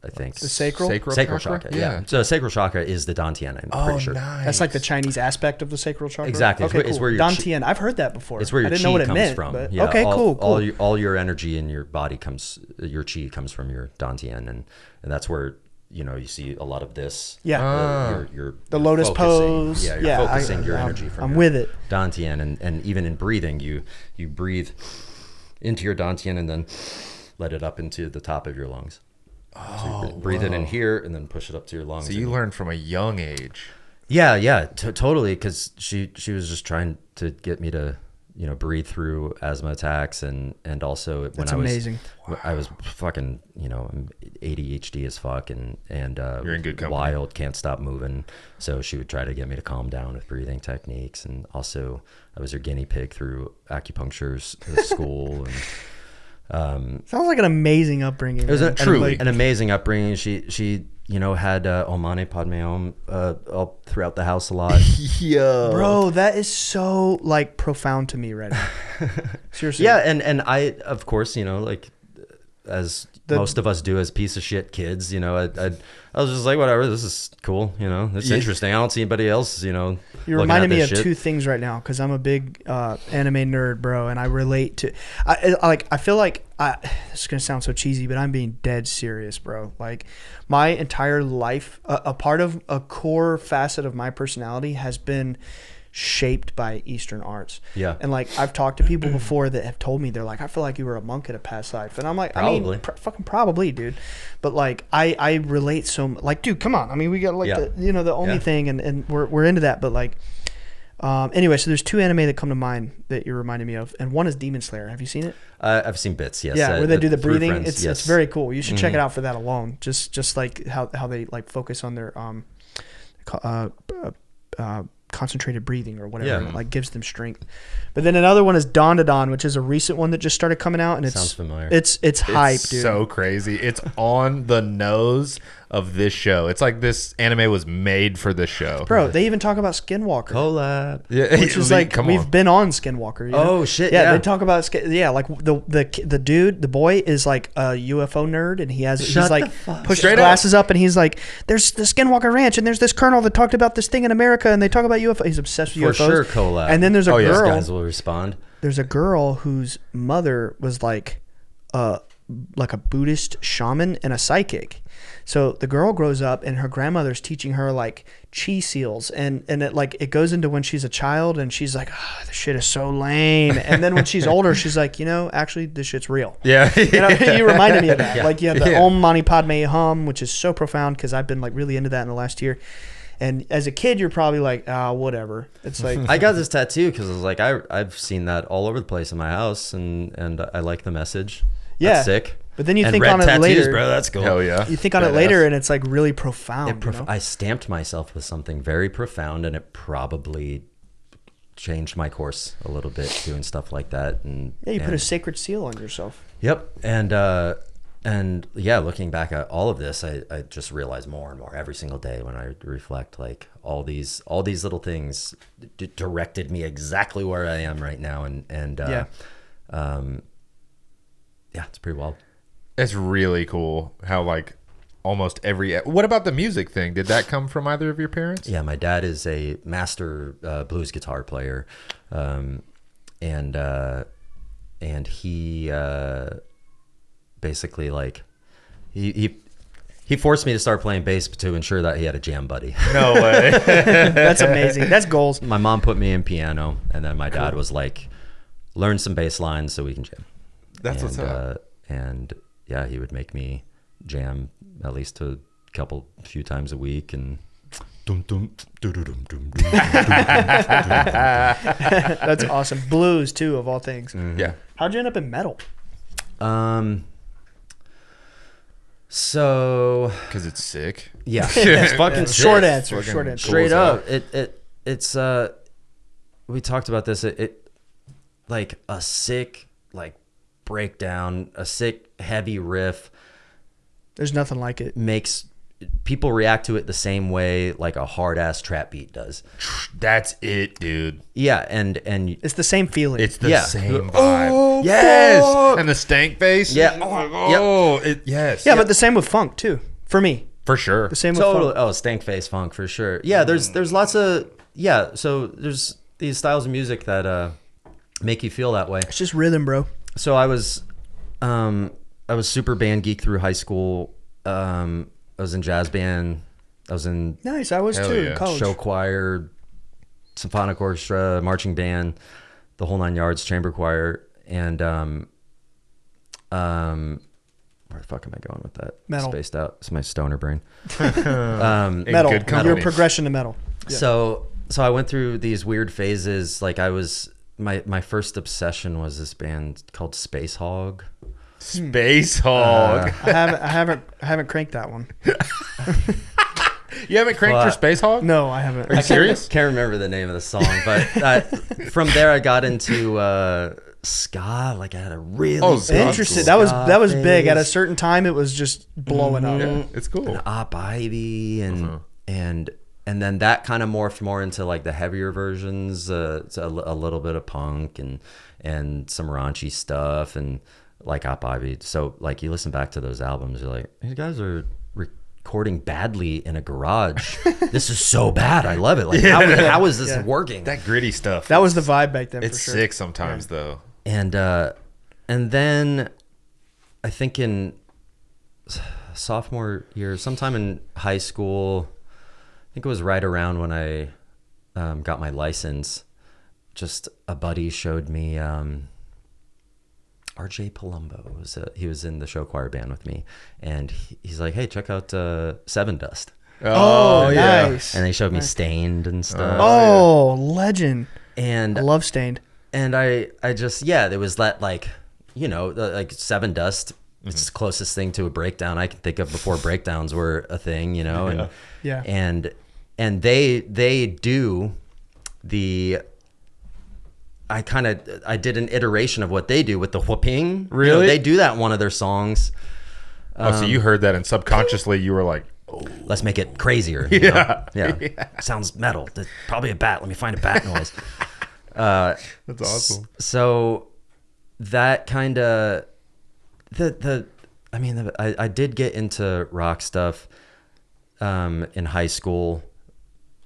I think the sacral chakra. Yeah. So sacral chakra is the dantian. I'm pretty sure. Nice. That's like the Chinese aspect of the sacral chakra. Exactly. Okay, it's cool. where your dantian. I've heard that before. It's where your I didn't chi know what it comes meant, from. But, Yeah, okay, cool. All your energy in your body your chi comes from your dantian, and that's where you see a lot into your dantian and then let it up into the top of your lungs. So you breathe it in here and then push it up to your lungs. So you learned from a young age. Yeah, totally. Because she was just trying to get me to breathe through asthma attacks and also when I was fucking I'm ADHD as fuck and you're in good company. Wild, can't stop moving. So she would try to get me to calm down with breathing techniques, and also I was her guinea pig through acupuncture school and. Sounds like an amazing upbringing. It was an amazing upbringing. She had Om Mani Padme Om all throughout the house a lot. Yo, bro, that is so like profound to me right now. Seriously. Yeah, and I of course like as most of us do as piece of shit kids, I was just like, whatever, this is cool, it's interesting. I don't see anybody else, You're reminding me of two things right now because I'm a big anime nerd, bro, and I relate to. I feel like this is gonna sound so cheesy, but I'm being dead serious, bro. Like my entire life, a part of a core facet of my personality has been shaped by Eastern arts. Yeah. And like I've talked to people before that have told me, they're like, I feel like you were a monk in a past life. And I'm like, probably. fucking probably, dude. But like I relate so like, dude, come on. I mean, we got like the only thing and we're into that, but like anyway, so there's two anime that come to mind that you're reminding me of, and one is Demon Slayer. Have you seen it? I've seen bits, yes. Yeah, where they do the breathing. Friends, it's very cool. You should check it out for that alone. Just like how they like focus on their concentrated breathing or whatever. It like gives them strength. But then another one is Dawn to Dawn, which is a recent one that just started coming out, and sounds familiar. It's hype, dude. So crazy. It's on the nose of this show. It's like this anime was made for this show. Bro, they even talk about Skinwalker. Collab. Yeah, which is like we've been on Skinwalker. Oh shit. Yeah, they talk about like the dude, the boy is like a UFO nerd, and he's like pushed his glasses up, and he's like, there's the Skinwalker Ranch, and there's this colonel that talked about this thing in America, and they talk about UFO. He's obsessed with UFOs. For sure, collab. And then there's a girl. Yes, guys will respond. There's a girl whose mother was like a Buddhist shaman and a psychic. So the girl grows up and her grandmother's teaching her like chi seals, and it goes into when she's a child, and she's like, oh, this shit is so lame. And then when she's older, she's like, actually this shit's real. Yeah. You reminded me of that. Yeah. Like you have the Om Mani Padme Hum, which is so profound because I've been like really into that in the last year. And as a kid, you're probably like, whatever. It's like I got this tattoo because I was like, I've seen that all over the place in my house, and I like the message. Yeah, that's sick. But then you think red on it tattoos, later, bro. That's cool. Hell yeah. You think on it later, and it's like really profound. I stamped myself with something very profound, and it probably changed my course a little bit doing stuff like that. And you put a sacred seal on yourself. Yep, and yeah, looking back at all of this, I just realize more and more every single day when I reflect, like all these little things directed me exactly where I am right now, and it's pretty wild. It's really cool how like almost every. What about the music thing? Did that come from either of your parents? Yeah, my dad is a master blues guitar player, and he basically like he forced me to start playing bass to ensure that he had a jam buddy. No way. That's amazing. That's goals. My mom put me in piano, and then my dad was like, learn some bass lines so we can jam. That's what's up. And yeah, he would make me jam at least a few times a week, and that's awesome. Blues too, of all things. Mm-hmm. Yeah. How'd you end up in metal? So, because it's sick. Yeah, it's fucking short sick. answer. Short answer. Straight up, it's we talked about this. It like a sick like breakdown, a sick heavy riff. There's nothing like it. Makes people react to it the same way like a hard ass trap beat does. That's it, dude. Yeah, and it's the same feeling. It's the same vibe. Oh, yes, fuck. and the stank face. Yeah. Yes. Yeah, but the same with funk too. For me, for sure. the same with Totally. funk. Oh, stank face funk for sure. Yeah, there's lots of So there's these styles of music that make you feel that way. It's just rhythm, bro. So I was super band geek through high school. I was in jazz band. I was in Nice. I was too in college. show choir, symphonic orchestra, marching band, the whole 9 yards, chamber choir, and where the fuck am I going with that? Metal. Spaced out. It's my stoner brain. Metal. good company. Your progression to metal. Yeah. So I went through these weird phases. Like I was my first obsession was this band called Space Hog. Space Hog. I haven't cranked that one. You haven't cranked your Space Hog? No, I haven't. Are you serious? Can't remember the name of the song, but from there I got into ska. Like I had a really interesting. That was big. At a certain time, it was just blowing up. Yeah, it's cool. And Op Ivy and then that kind of morphed more into like the heavier versions, a little bit of punk and some raunchy stuff and like Op Ivy. So like you listen back to those albums, you're like, these guys are recording badly in a garage. This is so bad. I love it. Like how is this working? That gritty stuff. That was the vibe back then. It's for sure. sick sometimes though. And then I think in sophomore year, sometime in high school, I think it was right around when I got my license, just a buddy showed me RJ Palumbo. He was in the show choir band with me, and he's like, "Hey, check out Seven Dust." Oh, yeah. Nice. And they showed me Stained and stuff. Legend. And I love Stained. And I just there was that like like Seven Dust. It's the closest thing to a breakdown I can think of before breakdowns were a thing, and they do the. I did an iteration of what they do with the whooping. Really? They do that in one of their songs. So you heard that and subconsciously you were like, oh. Let's make it crazier. Yeah. Sounds metal. There's probably a bat. Let me find a bat noise. That's awesome. So that kind of I did get into rock stuff in high school,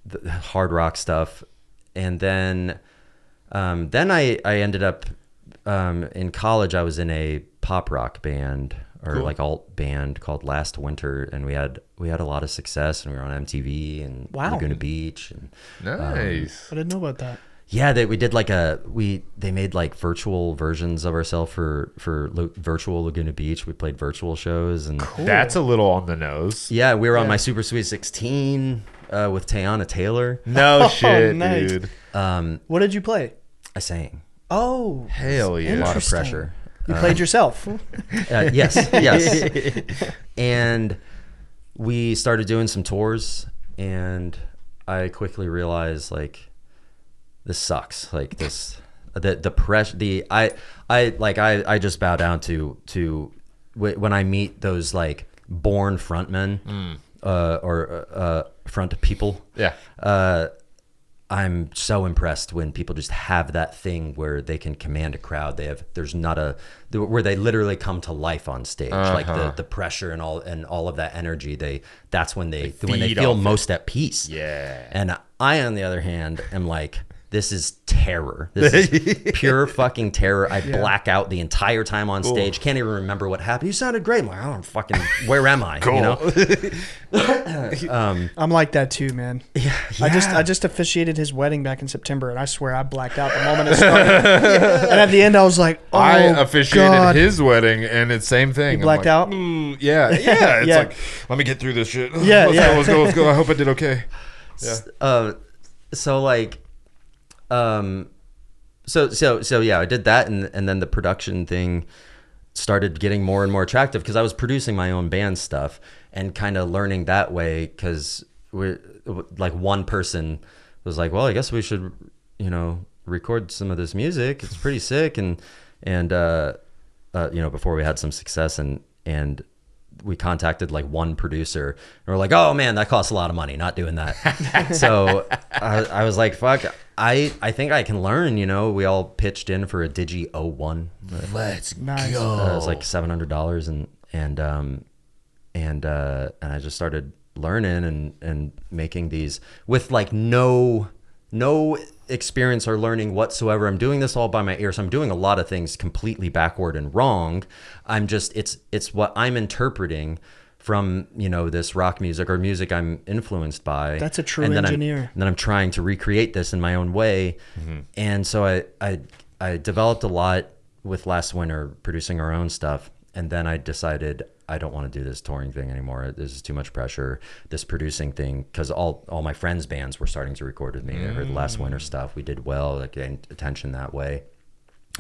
the hard rock stuff, and then I ended up in college. I was in a pop rock band or like alt band called Last Winter, and we had a lot of success, and we were on MTV and Laguna Beach. And nice. I didn't know about that. Yeah, we did like they made like virtual versions of ourselves for virtual Laguna Beach. We played virtual shows, and That's a little on the nose. yeah, we were on my Super Sweet 16 with Tayana Taylor. No shit, nice. dude. What did you play? I sang. Oh, Hell yeah. A lot of interesting. pressure. You played yourself. Yes. And we started doing some tours, and I quickly realized like this sucks. Like this, the pressure. I just bow down to when I meet those like born frontmen or front people. Yeah. I'm so impressed when people just have that thing where they can command a crowd. Where they literally come to life on stage, like the pressure and all of that energy. That's when they feel most at peace. Yeah. And I, on the other hand, am like, this is terror. This is pure fucking terror. I black out the entire time on stage. Can't even remember what happened. You sounded great. I'm like, I don't fucking, where am I? Cool. You know? I'm like that too, man. Yeah. I just officiated his wedding back in September, and I swear I blacked out the moment it started. And at the end, I was like, "Oh, I officiated God. his wedding, and it's same thing. You blacked out? Yeah. It's Yeah. like, let me get through this shit. Yeah, Let's go. I hope I did okay. Yeah. So like, so yeah, I did that, and then the production thing started getting more and more attractive because I was producing my own band stuff and kind of learning that way, because we're like, one person was like, well, I guess we should, record some of this music. It's pretty sick. And before we had some success, and we contacted like one producer, and we're like, oh man, that costs a lot of money, not doing that. So I was like, fuck, I think I can learn. We all pitched in for a Digi 01. Let's go. Nice. It was like $700, and I just started learning and making these with like no experience or learning whatsoever. I'm doing this all by my ear, so I'm doing a lot of things completely backward and wrong. I'm just it's what I'm interpreting from this rock music or music I'm influenced by. That's a true engineer. And then I'm trying to recreate this in my own way. Mm-hmm. And so I developed a lot with last winter producing our own stuff, and then I decided I don't want to do this touring thing anymore. This is too much pressure, this producing thing, because all my friends' bands were starting to record with me. I heard last winter stuff. We did well, like gained attention that way.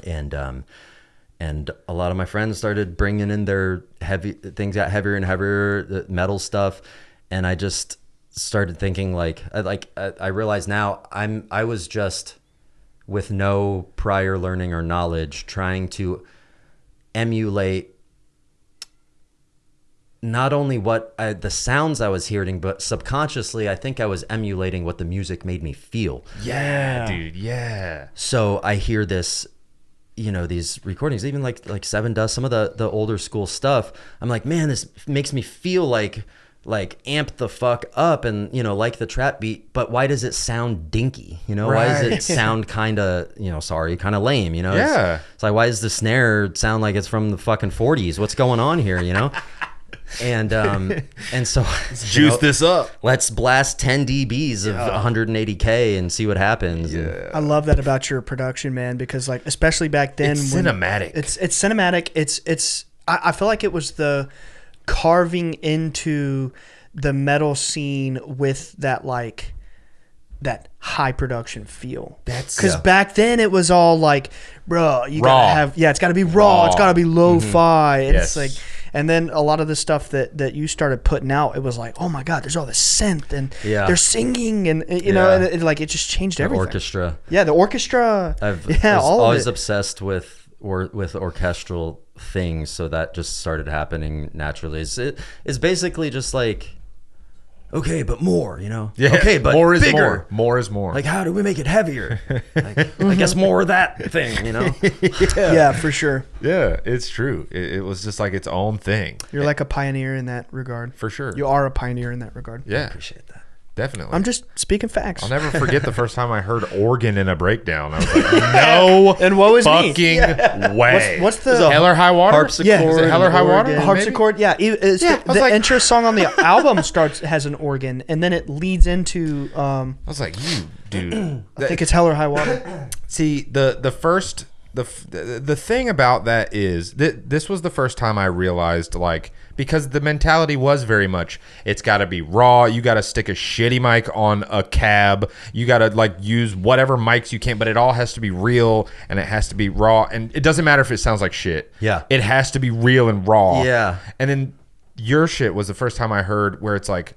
And a lot of my friends started bringing in their heavy things, got heavier and heavier, the metal stuff. And I just started thinking I realize now I was just, with no prior learning or knowledge, trying to emulate not only what the sounds I was hearing, but subconsciously I think I was emulating what the music made me feel. Yeah, dude. Yeah. So I hear this, these recordings, even like Seven Dust, some of the older school stuff. I'm like, man, this makes me feel like amped the fuck up and, like the trap beat, but why does it sound dinky? Why does it sound kind of, kind of lame, Yeah. It's like, why does the snare sound like it's from the fucking 40s? What's going on here, And so juice this up. Let's blast 10 dBs of 180K and see what happens. Yeah. I love that about your production, man, because like, especially back then, it's cinematic. It's cinematic. It's I feel like it was the carving into the metal scene with that that high production feel. That's because back then it was all like, bro, you gotta have, it's gotta be raw. It's gotta be lo-fi. Mm-hmm. It's like, and then a lot of the stuff that you started putting out, it was like, oh my God, there's all this synth and they're singing and and it just changed everything. Orchestra. Yeah, the orchestra. I was always obsessed with orchestral things, so that just started happening naturally. It's basically just like, okay, but more, Yeah. Okay, but more is bigger. more. More is more. Like, how do we make it heavier? I guess more of that thing, Yeah, for sure. Yeah, it's true. It was just like its own thing. You're like a pioneer in that regard. For sure. You are a pioneer in that regard. Yeah. I appreciate that. Definitely. I'm just speaking facts. I'll never forget the first time I heard organ in a breakdown. I was like, no and what was fucking way. What's the Hell or High Water? Harpsichord. Yeah. Is it Hell or High Water? Harpsichord, yeah. The intro song on the album has an organ, and then it leads into. I was like, you dude. I think it's Hell or High Water. See, the thing about that is this was the first time I realized, like, because the mentality was very much, it's got to be raw. You got to stick a shitty mic on a cab. You got to like use whatever mics you can, but it all has to be real and it has to be raw. And it doesn't matter if it sounds like shit. Yeah. It has to be real and raw. Yeah. And then your shit was the first time I heard where it's like,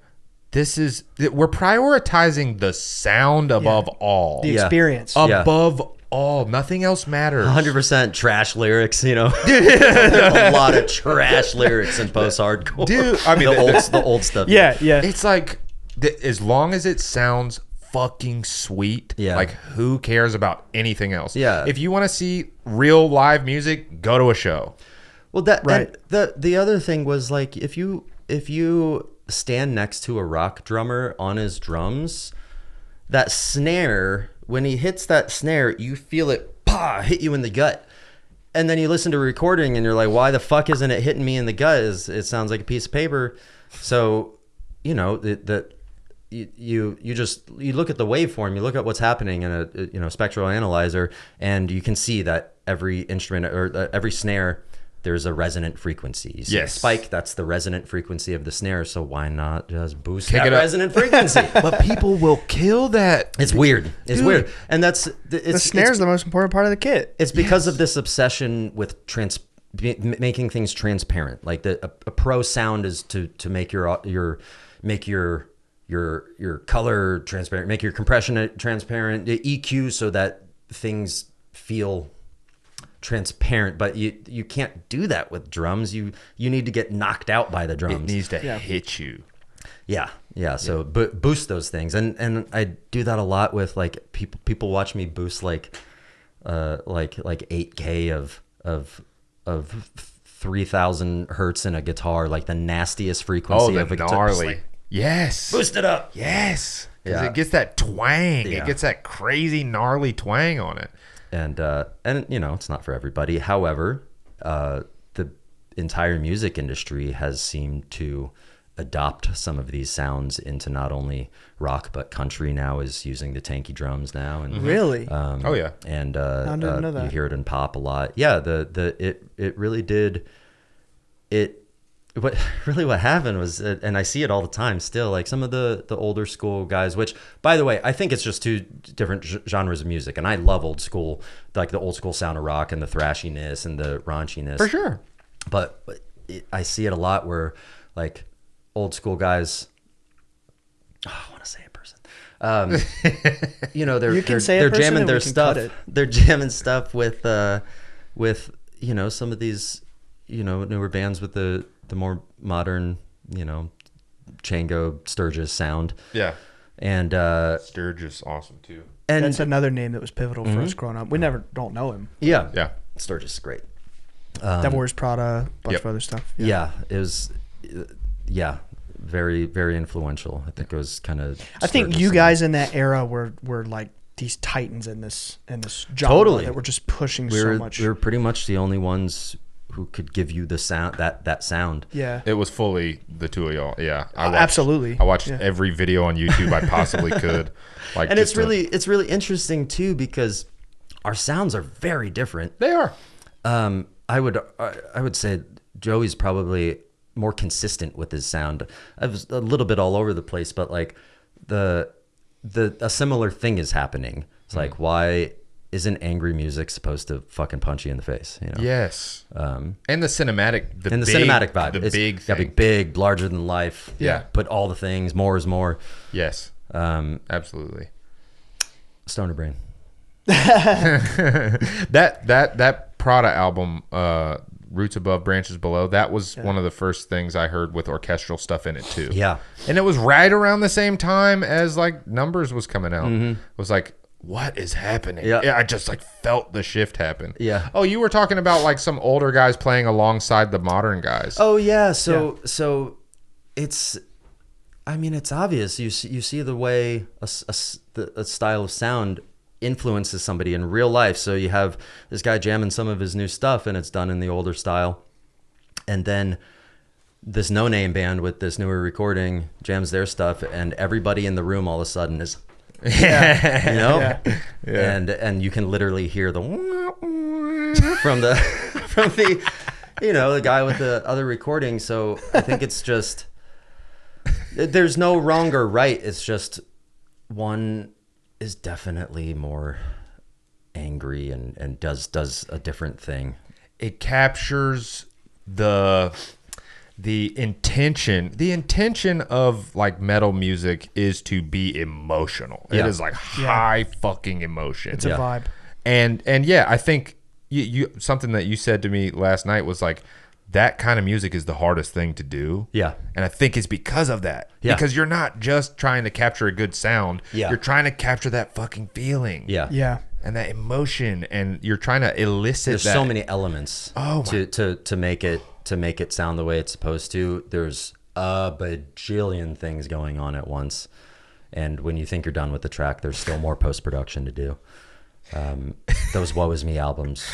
we're prioritizing the sound above all. The experience. Above all. Nothing else matters. 100% trash lyrics, a lot of trash lyrics in post-hardcore. Dude, I mean, the old stuff. Yeah. It's like, as long as it sounds fucking sweet, like, who cares about anything else? Yeah. If you want to see real live music, go to a show. Well, the other thing was, like, if you stand next to a rock drummer on his drums, that snare, when he hits that snare, you feel it hit you in the gut. And then you listen to a recording and you're like, why the fuck isn't it hitting me in the gut? It sounds like a piece of paper. So, you look at the waveform, you look at what's happening in a spectral analyzer, and you can see that every instrument or every snare, there's a resonant frequency. You see a spike, that's the resonant frequency of the snare. So why not just boost that resonant frequency? But people will kill that. It's weird. It's weird. And the snare is the most important part of the kit. It's because of this obsession with making things transparent. Like a pro sound is to make your color transparent, make your compression transparent, the EQ so that things feel transparent. But you can't do that with drums. You need to get knocked out by the drums. It needs to hit you. Yeah. So boost those things, and I do that a lot with like people watch me boost like 8K of 3,000 hertz in a guitar, like the nastiest frequency of a guitar. Gnarly. Like, yes. boost it up. Yes. Because it gets that twang. Yeah. It gets that crazy gnarly twang on it. And it's not for everybody. However, the entire music industry has seemed to adopt some of these sounds into not only rock but country. Now is using the tanky drums now. And really? Oh yeah. And I didn't know that. You hear it in pop a lot. Yeah. It really did. What happened was, and I see it all the time still, like some of the older school guys, which, by the way, I think it's just two different genres of music, and I love old school, like the old school sound of rock and the thrashiness and the raunchiness. For sure. But I see it a lot where, like, old school guys, I want to say a person, they're jamming their stuff. They're jamming stuff with some of these, newer bands with the more modern, Chango, Sturgis sound. Yeah. And Sturgis, awesome too. And that's another name that was pivotal for us growing up. We don't know him. Yeah. Yeah. Sturgis is great. Devil Wears Prada, bunch of other stuff. Yeah. It was, very, very influential. I think it was kind of. I think you guys in that era were like these titans in this genre. Totally. That were just pushing so much. We were pretty much the only ones who could give you the sound, that sound. Yeah. It was fully the two of y'all. Yeah. Absolutely. I watched every video on YouTube I possibly could. Like, and it's really interesting too, because our sounds are very different. They are. I would say Joey's probably more consistent with his sound. I was a little bit all over the place, but like a similar thing is happening. It's like, why isn't angry music supposed to fucking punch you in the face? Yes. And the cinematic, cinematic vibe, the big thing. Gotta be big, larger than life. Yeah. Put all the things, more is more. Yes. Absolutely. Stoner brain. That Prada album, Roots Above, Branches Below, that was one of the first things I heard with orchestral stuff in it too. Yeah. And it was right around the same time as like Numbers was coming out. It was like, what is happening? Yeah, I just like felt the shift happen. Yeah. Oh, you were talking about like some older guys playing alongside the modern guys. Oh yeah. So it's, I mean, it's obvious. You see the way a style of sound influences somebody in real life. So you have this guy jamming some of his new stuff, and it's done in the older style, and then this no-name band with this newer recording jams their stuff, and everybody in the room all of a sudden is, and you can literally hear the from the the guy with the other recording. So I think it's just, there's no wrong or right. It's just one is definitely more angry and does a different thing. It captures the intention of like metal music is to be emotional. It is like high fucking emotion. It's a vibe. And yeah, I think you something that you said to me last night was like, that kind of music is the hardest thing to do. Yeah. And I think it's because of that. Yeah. Because you're not just trying to capture a good sound. Yeah. You're trying to capture that fucking feeling. Yeah. Yeah. And that emotion, and you're trying to elicit There's so many elements to make it sound the way it's supposed to. There's a bajillion things going on at once. And when you think you're done with the track, there's still more post-production to do. Those Woe Is Me albums,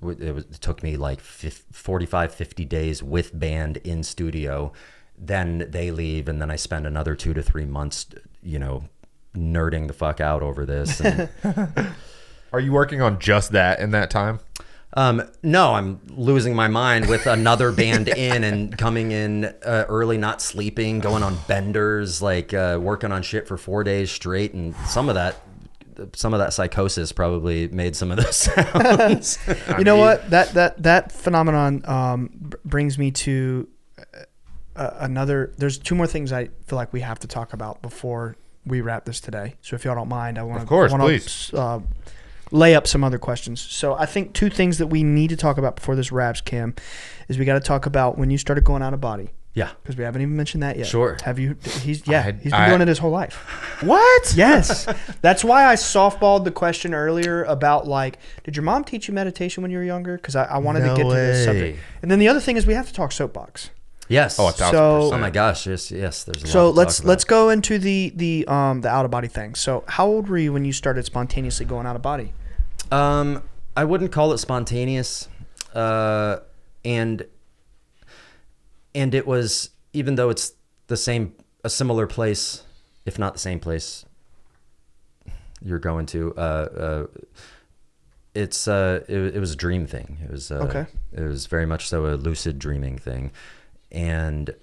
it took me like 45, 50 days with band in studio. Then they leave, and then I spend another 2 to 3 months, nerding the fuck out over this. And are you working on just that in that time? No, I'm losing my mind with another band in and coming in early, not sleeping, going on benders, like working on shit for 4 days straight. And some of that some of that psychosis probably made some of those sounds. You know what? That phenomenon brings me to another. There's two more things I feel like we have to talk about before we wrap this today. So if y'all don't mind, I want to lay up some other questions. So I think two things that we need to talk about before this wraps, Cam, is we got to talk about when you started going out of body. Yeah. Because we haven't even mentioned that yet. Sure. Have you? He's been doing it his whole life. What? Yes. That's why I softballed the question earlier about like, did your mom teach you meditation when you were younger? Because I wanted to get to this subject. And then the other thing is we have to talk Soapbox. Yes. Oh, 1,000%. Oh my gosh. Yes. There's a lot. So let's go into the out of body thing. So how old were you when you started spontaneously going out of body? I wouldn't call it spontaneous, and it was, even though it's a similar place, if not the same place you're going to. It was a dream thing. It was okay. It was very much so a lucid dreaming thing. And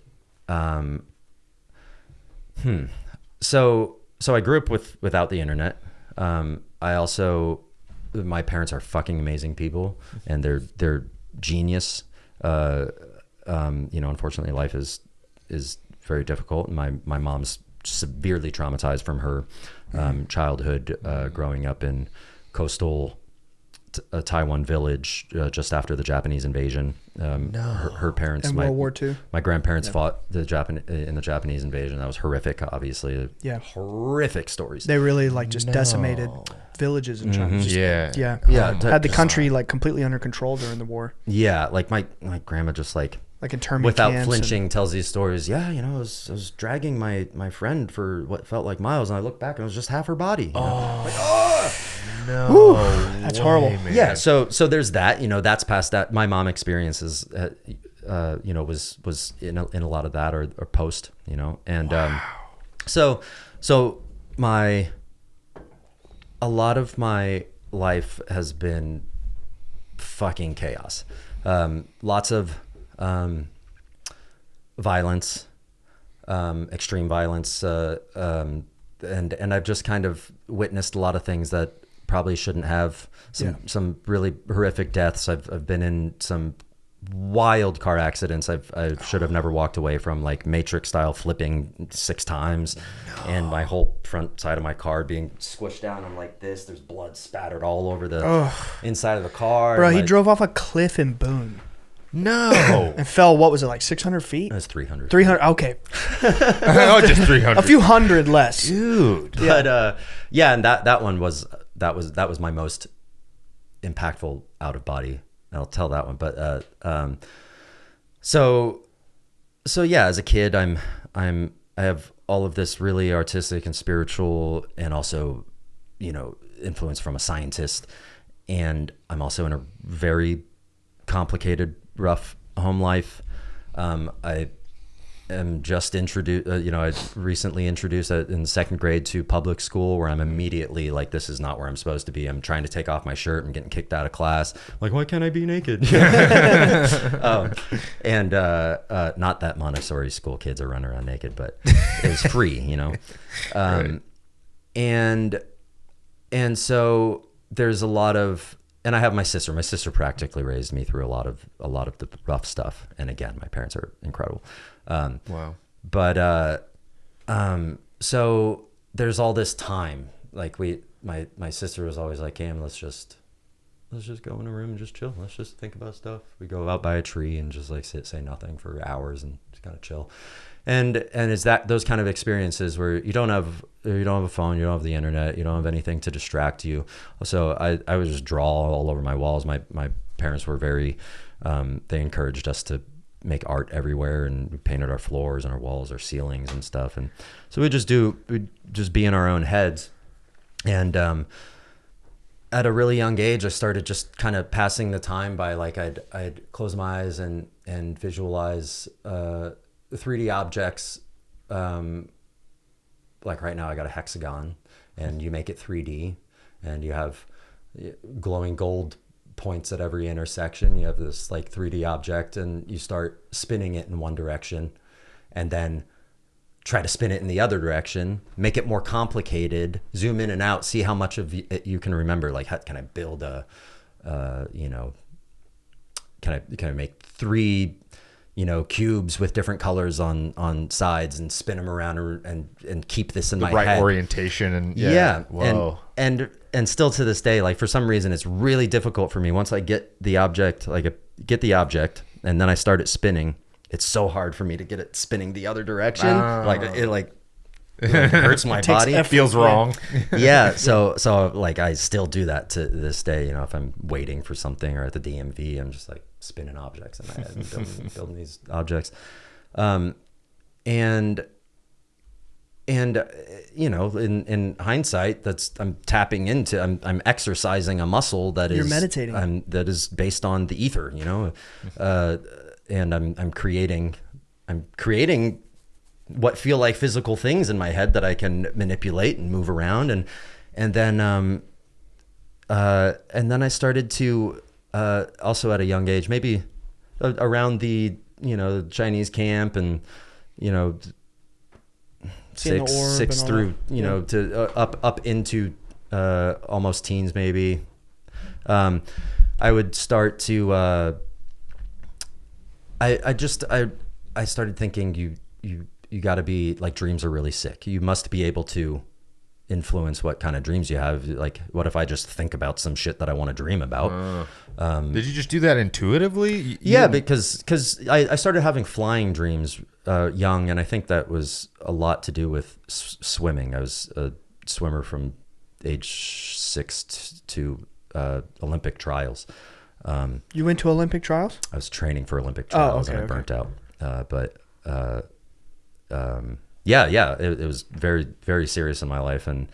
so I grew up without the internet. My parents are fucking amazing people, and they're genius. Unfortunately life is very difficult, and my mom's severely traumatized from her childhood, growing up in coastal Taiwan village just after the Japanese invasion. Her parents, in World War II. My grandparents fought in the Japanese invasion. That was horrific, obviously. Yeah, horrific stories. They really decimated villages in China. Had the country like completely under control during the war. Yeah, like my grandma just like internment without flinching tells these stories. Yeah, I was dragging my friend for what felt like miles, and I looked back and it was just half her body. No, whew, that's horrible. Man. Yeah, so there's that. That's past that. My mom experiences, was in a lot of that or post. And wow. So a lot of my life has been fucking chaos. Lots of violence, extreme violence, and I've just kind of witnessed a lot of things that probably shouldn't have. Some really horrific deaths. I've been in some wild car accidents I should have never walked away from, like Matrix style flipping 6 times, and my whole front side of my car being squished down. I'm like this. There's blood spattered all over the inside of the car. Bro, he drove off a cliff in Boone. No. And fell, what was it, like 600 feet? It was 300. 300, okay. Just 300. A few hundred less. Dude. But and that one was my most impactful out of body. I'll tell that one. But so yeah, as a kid, I have all of this really artistic and spiritual, and also influence from a scientist, and I'm also in a very complicated, rough home life. I am just introduced, I recently introduced in 2nd grade to public school, where I'm immediately like, this is not where I'm supposed to be. I'm trying to take off my shirt and getting kicked out of class. Like, why can't I be naked? And not that Montessori school kids are running around naked, but it was free, Right. And so there's a lot of, and I have my sister. My sister practically raised me through a lot of the rough stuff. And again, my parents are incredible. Wow. But so there's all this time. Like my sister was always like, Cam, let's just go in a room and just chill. Let's just think about stuff. We go out by a tree and just like say nothing for hours and just kind of chill. And it's those kind of experiences where you don't have a phone, you don't have the internet, you don't have anything to distract you. So I would just draw all over my walls. My parents were very, they encouraged us to make art everywhere, and we painted our floors and our walls, our ceilings and stuff. And so we'd just be in our own heads. And at a really young age, I started just kind of passing the time by, like, I'd close my eyes and visualize 3D objects. Like right now I got a hexagon, and you make it 3D, and you have glowing gold points at every intersection. You have this like 3D object, and you start spinning it in one direction, and then try to spin it in the other direction, make it more complicated, zoom in and out, see how much of it you can remember. Like, how can I build a, you know, can I make 3, you know, cubes with different colors on sides and spin them around and keep this in my head. The right orientation and whoa. And still to this day, like for some reason, it's really difficult for me. Once I get the object, and then I start it spinning, it's so hard for me to get it spinning the other direction. It hurts my body. It feels wrong. Yeah. So like I still do that to this day. You know, if I'm waiting for something or at the DMV, I'm just like spinning objects in my head and building these objects. And you know, in hindsight, I'm tapping into, I'm exercising a muscle that is, you're meditating. That is based on the ether, you know, and I'm creating what feel like physical things in my head that I can manipulate and move around, and then I started to also at a young age, maybe around the, you know, Chinese camp, and you know, six through, you know, to up into almost teens maybe. I would start to I started thinking you got to be like, dreams are really sick. You must be able to influence what kind of dreams you have. Like, what if I just think about some shit that I want to dream about? Did you just do that intuitively? Yeah, because I started having flying dreams young, and I think that was a lot to do with swimming. I was a swimmer from age 6 to Olympic trials. You went to Olympic trials? I was training for Olympic trials, and I burnt out. It was very, very serious in my life. And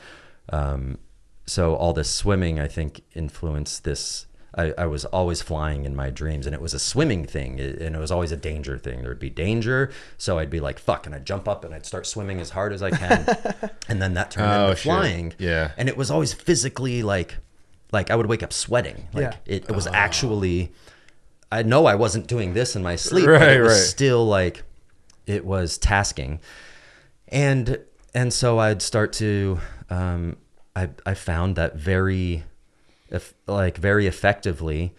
so all this swimming, I think, influenced this. I was always flying in my dreams, and it was a swimming thing, and it was always a danger thing. There would be danger, so I'd be like, fuck, and I'd jump up and I'd start swimming as hard as I can. And then that turned into flying. Yeah. And it was always physically like I would wake up sweating. Like it was actually, I know I wasn't doing this in my sleep, but it was still like, it was tasking. And so I'd start to, I found that very effectively,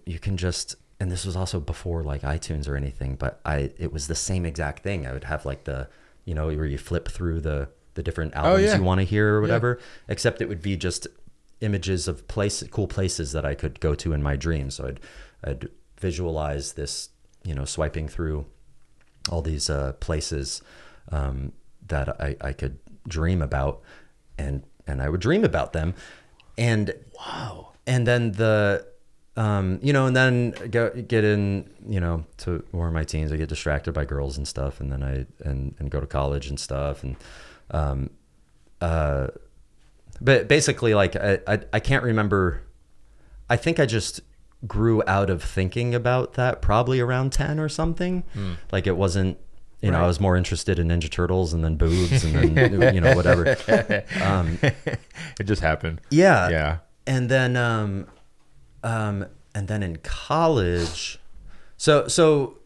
you can just, and this was also before like iTunes or anything, but it was the same exact thing. I would have like the, you know, where you flip through the different albums you want to hear or whatever, except it would be just images of cool places that I could go to in my dreams. So I'd visualize this, you know, swiping through all these places that I could dream about, and I would dream about them, and and then you know, and then get in, you know, to more of my teens, I get distracted by girls and stuff, and then I go to college and stuff, and but basically, like I can't remember. I think I just grew out of thinking about that probably around 10 or something. Like it wasn't, you know, I was more interested in Ninja Turtles and then boobs and then, you know, whatever. It just happened. Yeah. Yeah. And then in college, so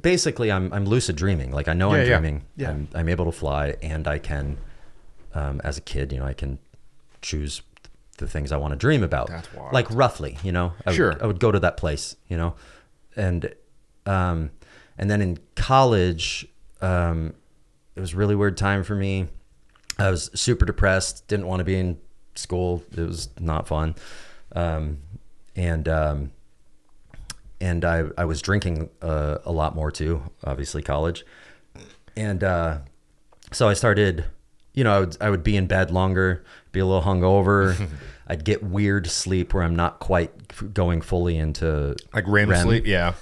basically I'm lucid dreaming. Like I know I'm dreaming. Yeah. I'm able to fly, and I can, as a kid, you know, I can choose the things I want to dream about. That's wild. Like roughly, you know, I would go to that place, you know, and then in college, it was a really weird time for me. I was super depressed, didn't want to be in school. It was not fun. And I was drinking a lot more too, obviously college. And so I started, you know, I would be in bed longer, be a little hungover. I'd get weird sleep where I'm not quite going fully into like REM sleep. Yeah.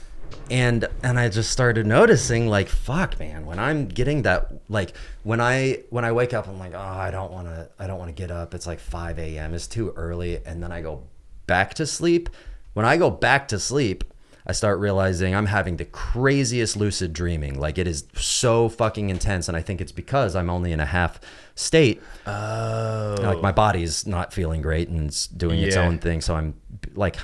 And I just started noticing, like, fuck, man, when I'm getting that, like when I wake up, I'm like, oh, I don't want to get up. It's like 5 a.m. It's too early. And then I go back to sleep. When I go back to sleep, I start realizing I'm having the craziest lucid dreaming. Like it is so fucking intense. And I think it's because I'm only in a half state. Oh. Like my body's not feeling great and it's doing its own thing. So I'm like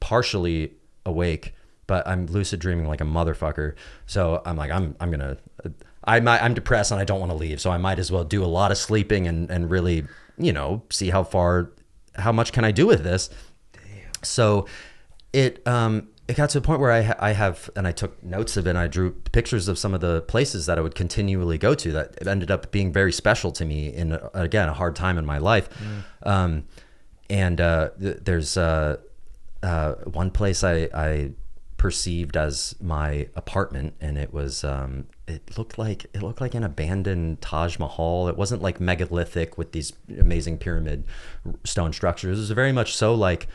partially awake, but I'm lucid dreaming like a motherfucker. So I'm like, I'm depressed and I don't want to leave, so I might as well do a lot of sleeping and really, see how much can I do with this. Damn. So it got to a point where I have, and I took notes of it, and I drew pictures of some of the places that I would continually go to that ended up being very special to me in, again, a hard time in my life. There's one place I perceived as my apartment, and it was it looked like an abandoned Taj Mahal. It wasn't like megalithic with these amazing pyramid stone structures. It was very much so like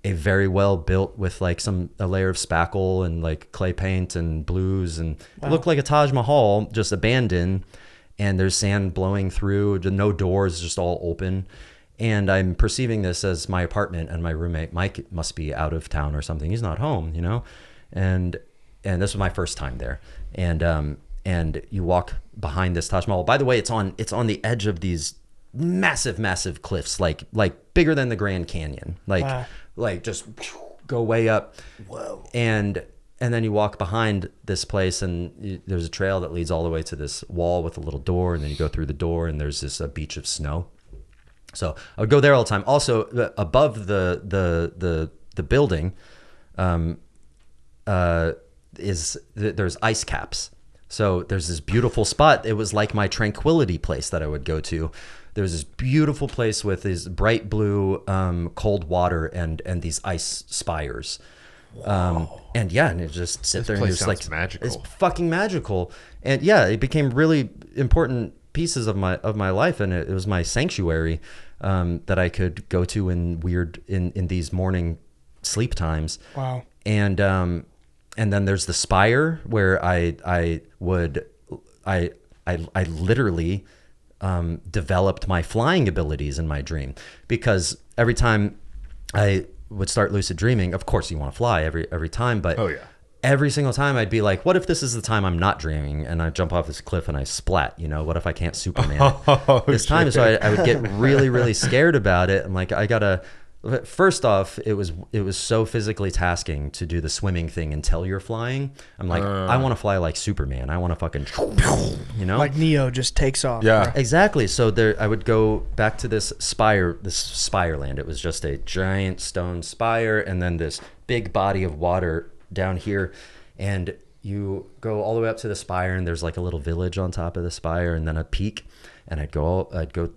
a very well built with like a layer of spackle and like clay paint and blues, and it looked like a Taj Mahal just abandoned, and there's sand blowing through, no doors, just all open. And I'm perceiving this as my apartment, and my roommate Mike must be out of town or something. He's not home, and this was my first time there. And you walk behind this Taj Mahal. By the way, it's on the edge of these massive cliffs, like bigger than the Grand Canyon, like just go way up. Whoa. And then you walk behind this place, and there's a trail that leads all the way to this wall with a little door, and then you go through the door, and there's this beach of snow. So I would go there all the time. Also, above the building, there's ice caps. So there's this beautiful spot. It was like my tranquility place that I would go to. There was this beautiful place with this bright blue cold water and these ice spires. And it just sit there and it's like magical. It's fucking magical. And yeah, it became really important pieces of my life, and it was my sanctuary that I could go to in these morning sleep times. Wow. And then there's the spire where I literally developed my flying abilities in my dream, because every time I would start lucid dreaming, of course you want to fly every time, but every single time I'd be like, what if this is the time I'm not dreaming and I jump off this cliff and I splat, what if I can't Superman this time? So I would get really, really scared about it. I'm like, first off, it was so physically tasking to do the swimming thing until you're flying. I'm like, I want to fly like Superman. I want to fucking, like Neo just takes off. Yeah, bro. Exactly. So I would go back to this spire land. It was just a giant stone spire, and then this big body of water down here, and you go all the way up to the spire, and there's like a little village on top of the spire, and then a peak. And I'd go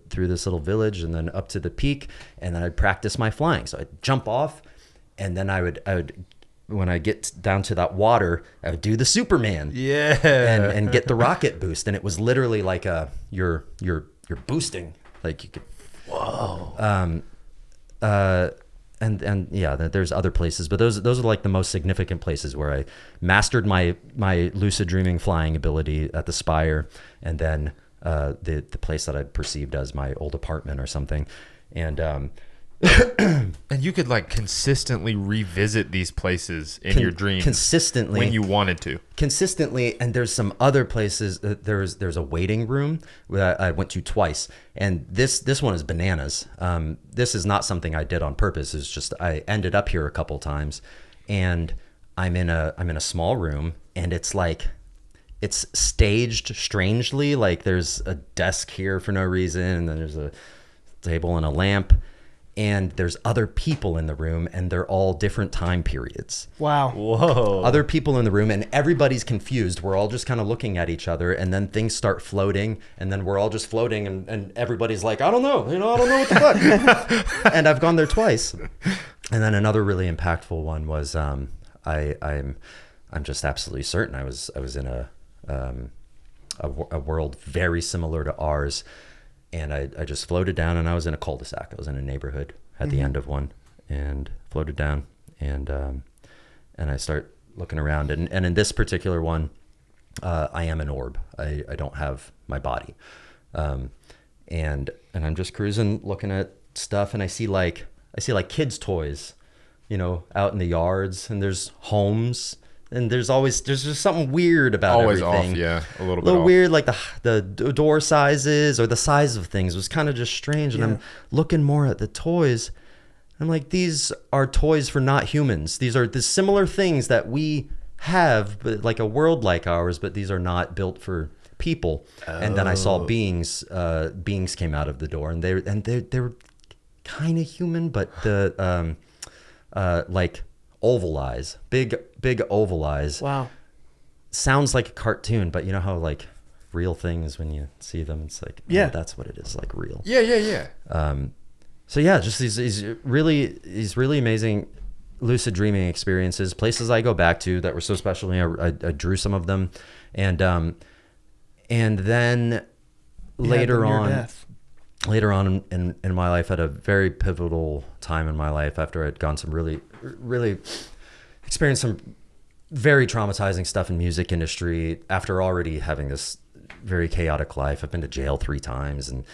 through this little village and then up to the peak, and then I'd practice my flying. So I'd jump off, and then I would when I get down to that water, I would do the Superman. Yeah. And get the rocket boost. And it was literally like you're boosting. Like you could. Whoa. And yeah, there's other places, but those are like the most significant places where I mastered my lucid dreaming flying ability at the spire, and then the place that I'd perceived as my old apartment or something. And and you could like consistently revisit these places in your dreams consistently when you wanted to. Consistently. And there's some other places. There's a waiting room that I went to twice, and this one is bananas. This is not something I did on purpose. It's just I ended up here a couple times, and I'm in a small room, and it's like, it's staged strangely. Like there's a desk here for no reason, and then there's a table and a lamp, and there's other people in the room, and they're all different time periods. Wow. Whoa. Other people in the room, and everybody's confused. We're all just kind of looking at each other, and then things start floating, and then we're all just floating, and everybody's like, I don't know, I don't know what the fuck. And I've gone there twice. And then another really impactful one was I'm just absolutely certain I was in a world very similar to ours, and I just floated down, and I was in a cul-de-sac. I was in a neighborhood at the end of one, and floated down, and I start looking around, and in this particular one, I am an orb. I don't have my body, and I'm just cruising, looking at stuff, and I see like kids' toys, out in the yards, and there's homes. And there's just something weird about always everything. Off, yeah, a little bit little off. Weird, like the door sizes or the size of things was kind of just strange. And I'm looking more at the toys. I'm like, these are toys for not humans. These are the similar things that we have, but like a world like ours, but these are not built for people, and then I saw beings. Beings came out of the door, and they were kind of human, but the like oval eyes, big oval eyes. Wow. Sounds like a cartoon, but you know how like real things, when you see them, it's like, yeah, oh, that's what it is, like real. Yeah. So yeah, just these really amazing lucid dreaming experiences, places I go back to that were so special. I drew some of them, and then later on in my life, at a very pivotal time in my life, after I'd gone some really experienced some very traumatizing stuff in music industry, after already having this very chaotic life. I've been to jail 3 times and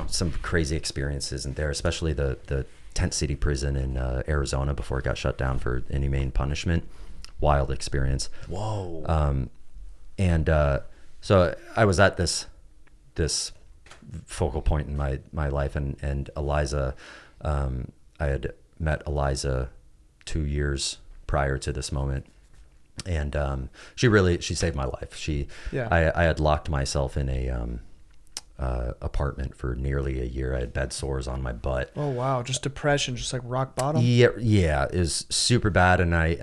some crazy experiences in there, especially the Tent City prison in Arizona before it got shut down for inhumane punishment. Wild experience. Whoa. So I was at this focal point in my life, and Eliza, I had met Eliza 2 years prior to this moment. And she saved my life. I had locked myself in a apartment for nearly a year. I had bed sores on my butt. Oh wow, just depression, just like rock bottom. Yeah, it was super bad. And I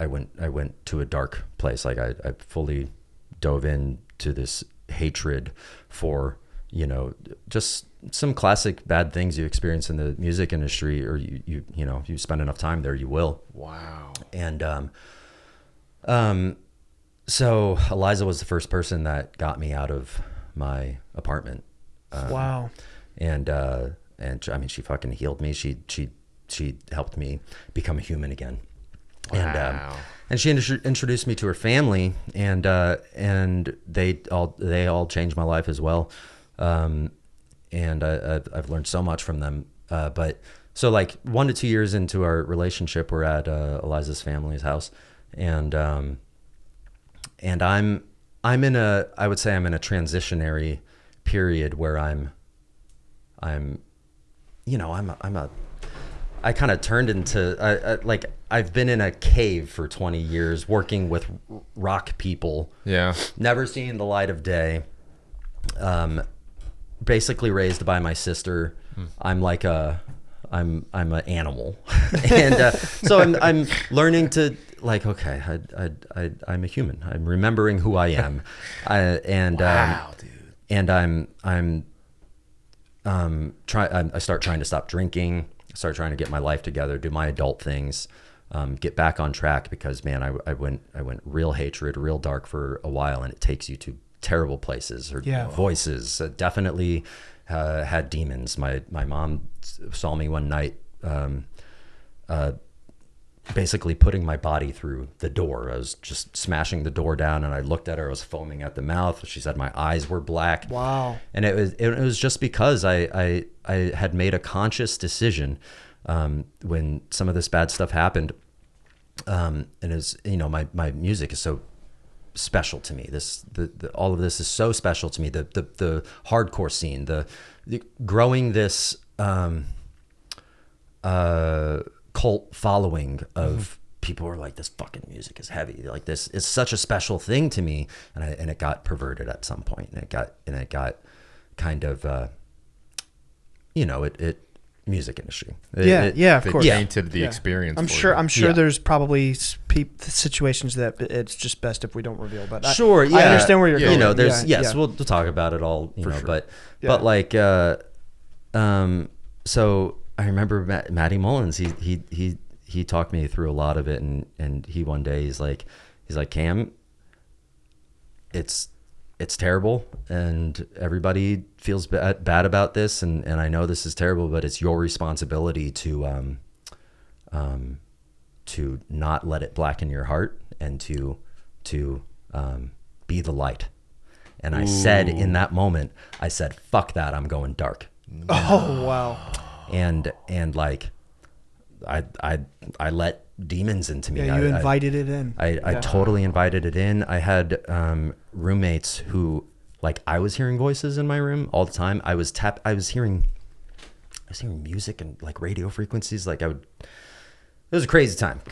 went to a dark place. Like I fully dove into this hatred for, just some classic bad things you experience in the music industry, or you spend enough time there, you will. Wow. And so Eliza was the first person that got me out of my apartment. Wow. And I mean, she fucking healed me. She helped me become a human again. Wow. And she introduced me to her family, and they all changed my life as well. And I've learned so much from them. But so like 1 to 2 years into our relationship, we're at Eliza's family's house, and I'm in a transitionary period where I kind of turned into like I've been in a cave for 20 years working with rock people. Yeah. Never seen the light of day. Basically raised by my sister. I'm like I'm an animal. And so I'm learning to like, okay, I'm a human. I'm remembering who I am. Wow, dude. And I start trying to stop drinking. Start trying to get my life together, do my adult things, get back on track, because man, I went real hatred, real dark for a while, and it takes you to terrible places. Or voices. Definitely had demons. My mom saw me one night, basically putting my body through the door. I was just smashing the door down, and I looked at her. I was foaming at the mouth. She said my eyes were black. Wow. And it was just because I had made a conscious decision when some of this bad stuff happened. And is my music is so special to me. All of this is so special to me. The hardcore scene, the growing this cult following of people who are like, this fucking music is heavy. Like, this is such a special thing to me, and it got perverted at some point, and it got kind of music industry. Of course. Tainted the experience. I'm sure there's probably situations that it's just best if we don't reveal. But I understand where you're going. We'll talk about it all. Sure. But like, so I remember Matty Mullins. He talked me through a lot of it, and he one day he's like, Cam, it's terrible, and everybody feels bad about this, and I know this is terrible, but it's your responsibility to not let it blacken your heart, and to be the light. And I said in that moment, fuck that, I'm going dark. Oh wow. And like I let demons into me. Yeah, you invited it in. I totally invited it in. I had roommates who, like, I was hearing voices in my room all the time. I was hearing music and like radio frequencies. Like it was a crazy time.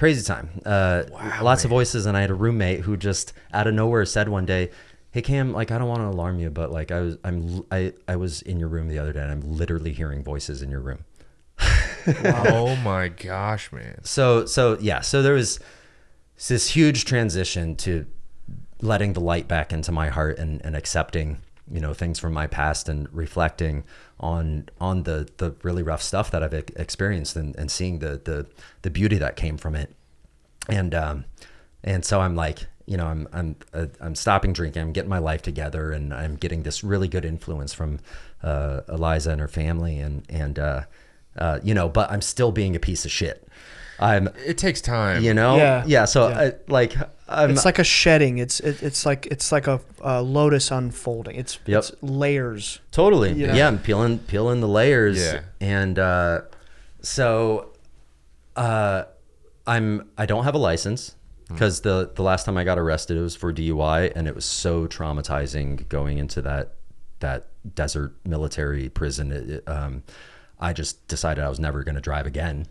Lots of voices. And I had a roommate who just out of nowhere said one day, hey Cam, like I don't want to alarm you, but like I was in your room the other day and I'm literally hearing voices in your room. Wow. Oh my gosh, man. So there was this huge transition to letting the light back into my heart and accepting, you know, things from my past and reflecting on the really rough stuff that I've experienced and seeing the beauty that came from it. And so I'm like, you know, I'm stopping drinking, I'm getting my life together, and I'm getting this really good influence from Eliza and her family, and you know, but I'm still being a piece of shit. It takes time, you know. Yeah. So it's like a shedding. It's like a lotus unfolding. It's layers. Totally. You know? Yeah. I'm peeling the layers. Yeah. And so I don't have a license because the last time I got arrested, it was for DUI, and it was so traumatizing going into that desert military prison. I just decided I was never going to drive again.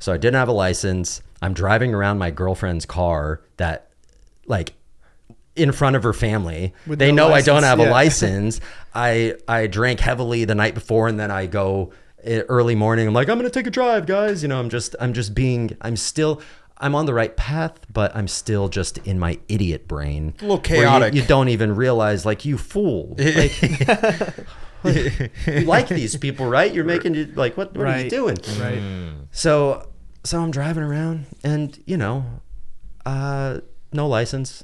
So I didn't have a license. I'm driving around my girlfriend's car that, like, in front of her family. They know I don't have a license. I drank heavily the night before, and then I go early morning. I'm like, I'm going to take a drive, guys. You know, I'm on the right path, but I'm still just in my idiot brain. A little chaotic. You don't even realize, like, you fool. Like, you like these people, right? You're making it like, what are you doing? Right. So I'm driving around, and you know, no license,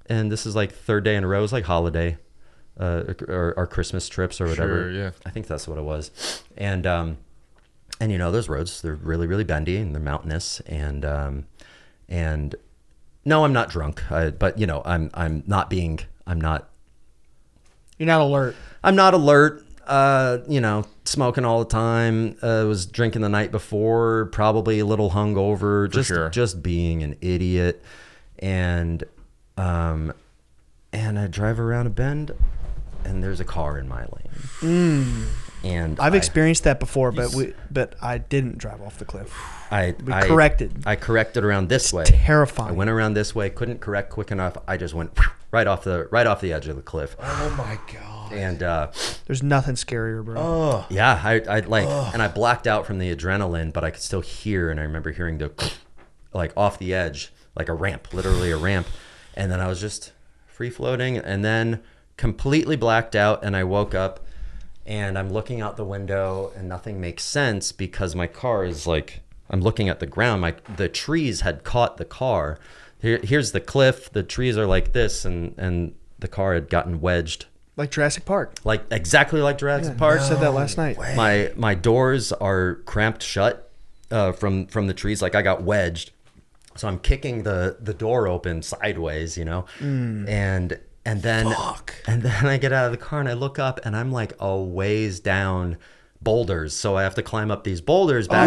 and this is like third day in a row. It was like holiday, or our Christmas trips or whatever. Sure, yeah. I think that's what it was. And you know, those roads, they're really, really bendy and they're mountainous, and no, I'm not drunk, but you know, You're not alert. I'm not alert. You know, smoking all the time. Was drinking the night before, probably a little hungover. Just being an idiot. And I drive around a bend, and there's a car in my lane. And I've experienced that before, but I didn't drive off the cliff. I corrected around this way. Terrifying. I went around this way, couldn't correct quick enough. I just went right off the edge of the cliff. Oh my god. And there's nothing scarier, bro. Oh. Yeah, I like, and I blacked out from the adrenaline, but I could still hear, and I remember hearing the like off the edge, like a ramp, literally a ramp. And then I was just free floating, and then completely blacked out, and I woke up, and I'm looking out the window, and nothing makes sense because my car is like, I'm looking at the ground. The trees had caught the car. Here's the cliff. The trees are like this, and the car had gotten wedged. Like Jurassic Park. Like exactly like Jurassic Park. I said that last night. My doors are cramped shut from the trees. Like I got wedged. So I'm kicking the door open sideways, you know, and then I get out of the car and I look up and I'm like a ways down boulders. So I have to climb up these boulders back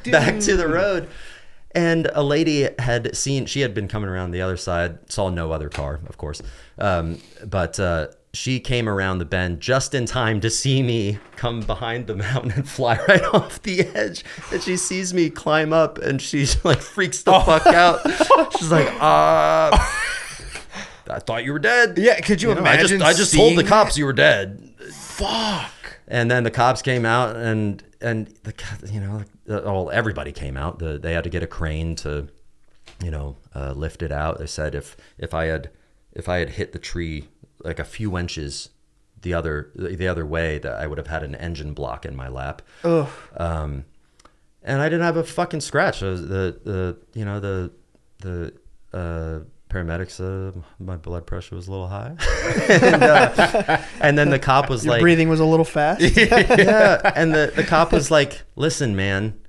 back to the road. And a lady she had been coming around the other side, saw no other car, of course. But she came around the bend just in time to see me come behind the mountain and fly right off the edge. And she sees me climb up and she's like freaks the fuck out. She's like, I thought you were dead. Yeah, could you imagine? I just told the cops you were dead. Fuck. And then the cops came out, and the, you know, well, everybody came out. They had to get a crane to, you know, lift it out. They said if I had hit the tree like a few inches the other way, that I would have had an engine block in my lap. Ugh. And I didn't have a fucking scratch. The paramedics, my blood pressure was a little high. And then the cop was Your breathing was a little fast. Yeah. And the cop was like, listen, man,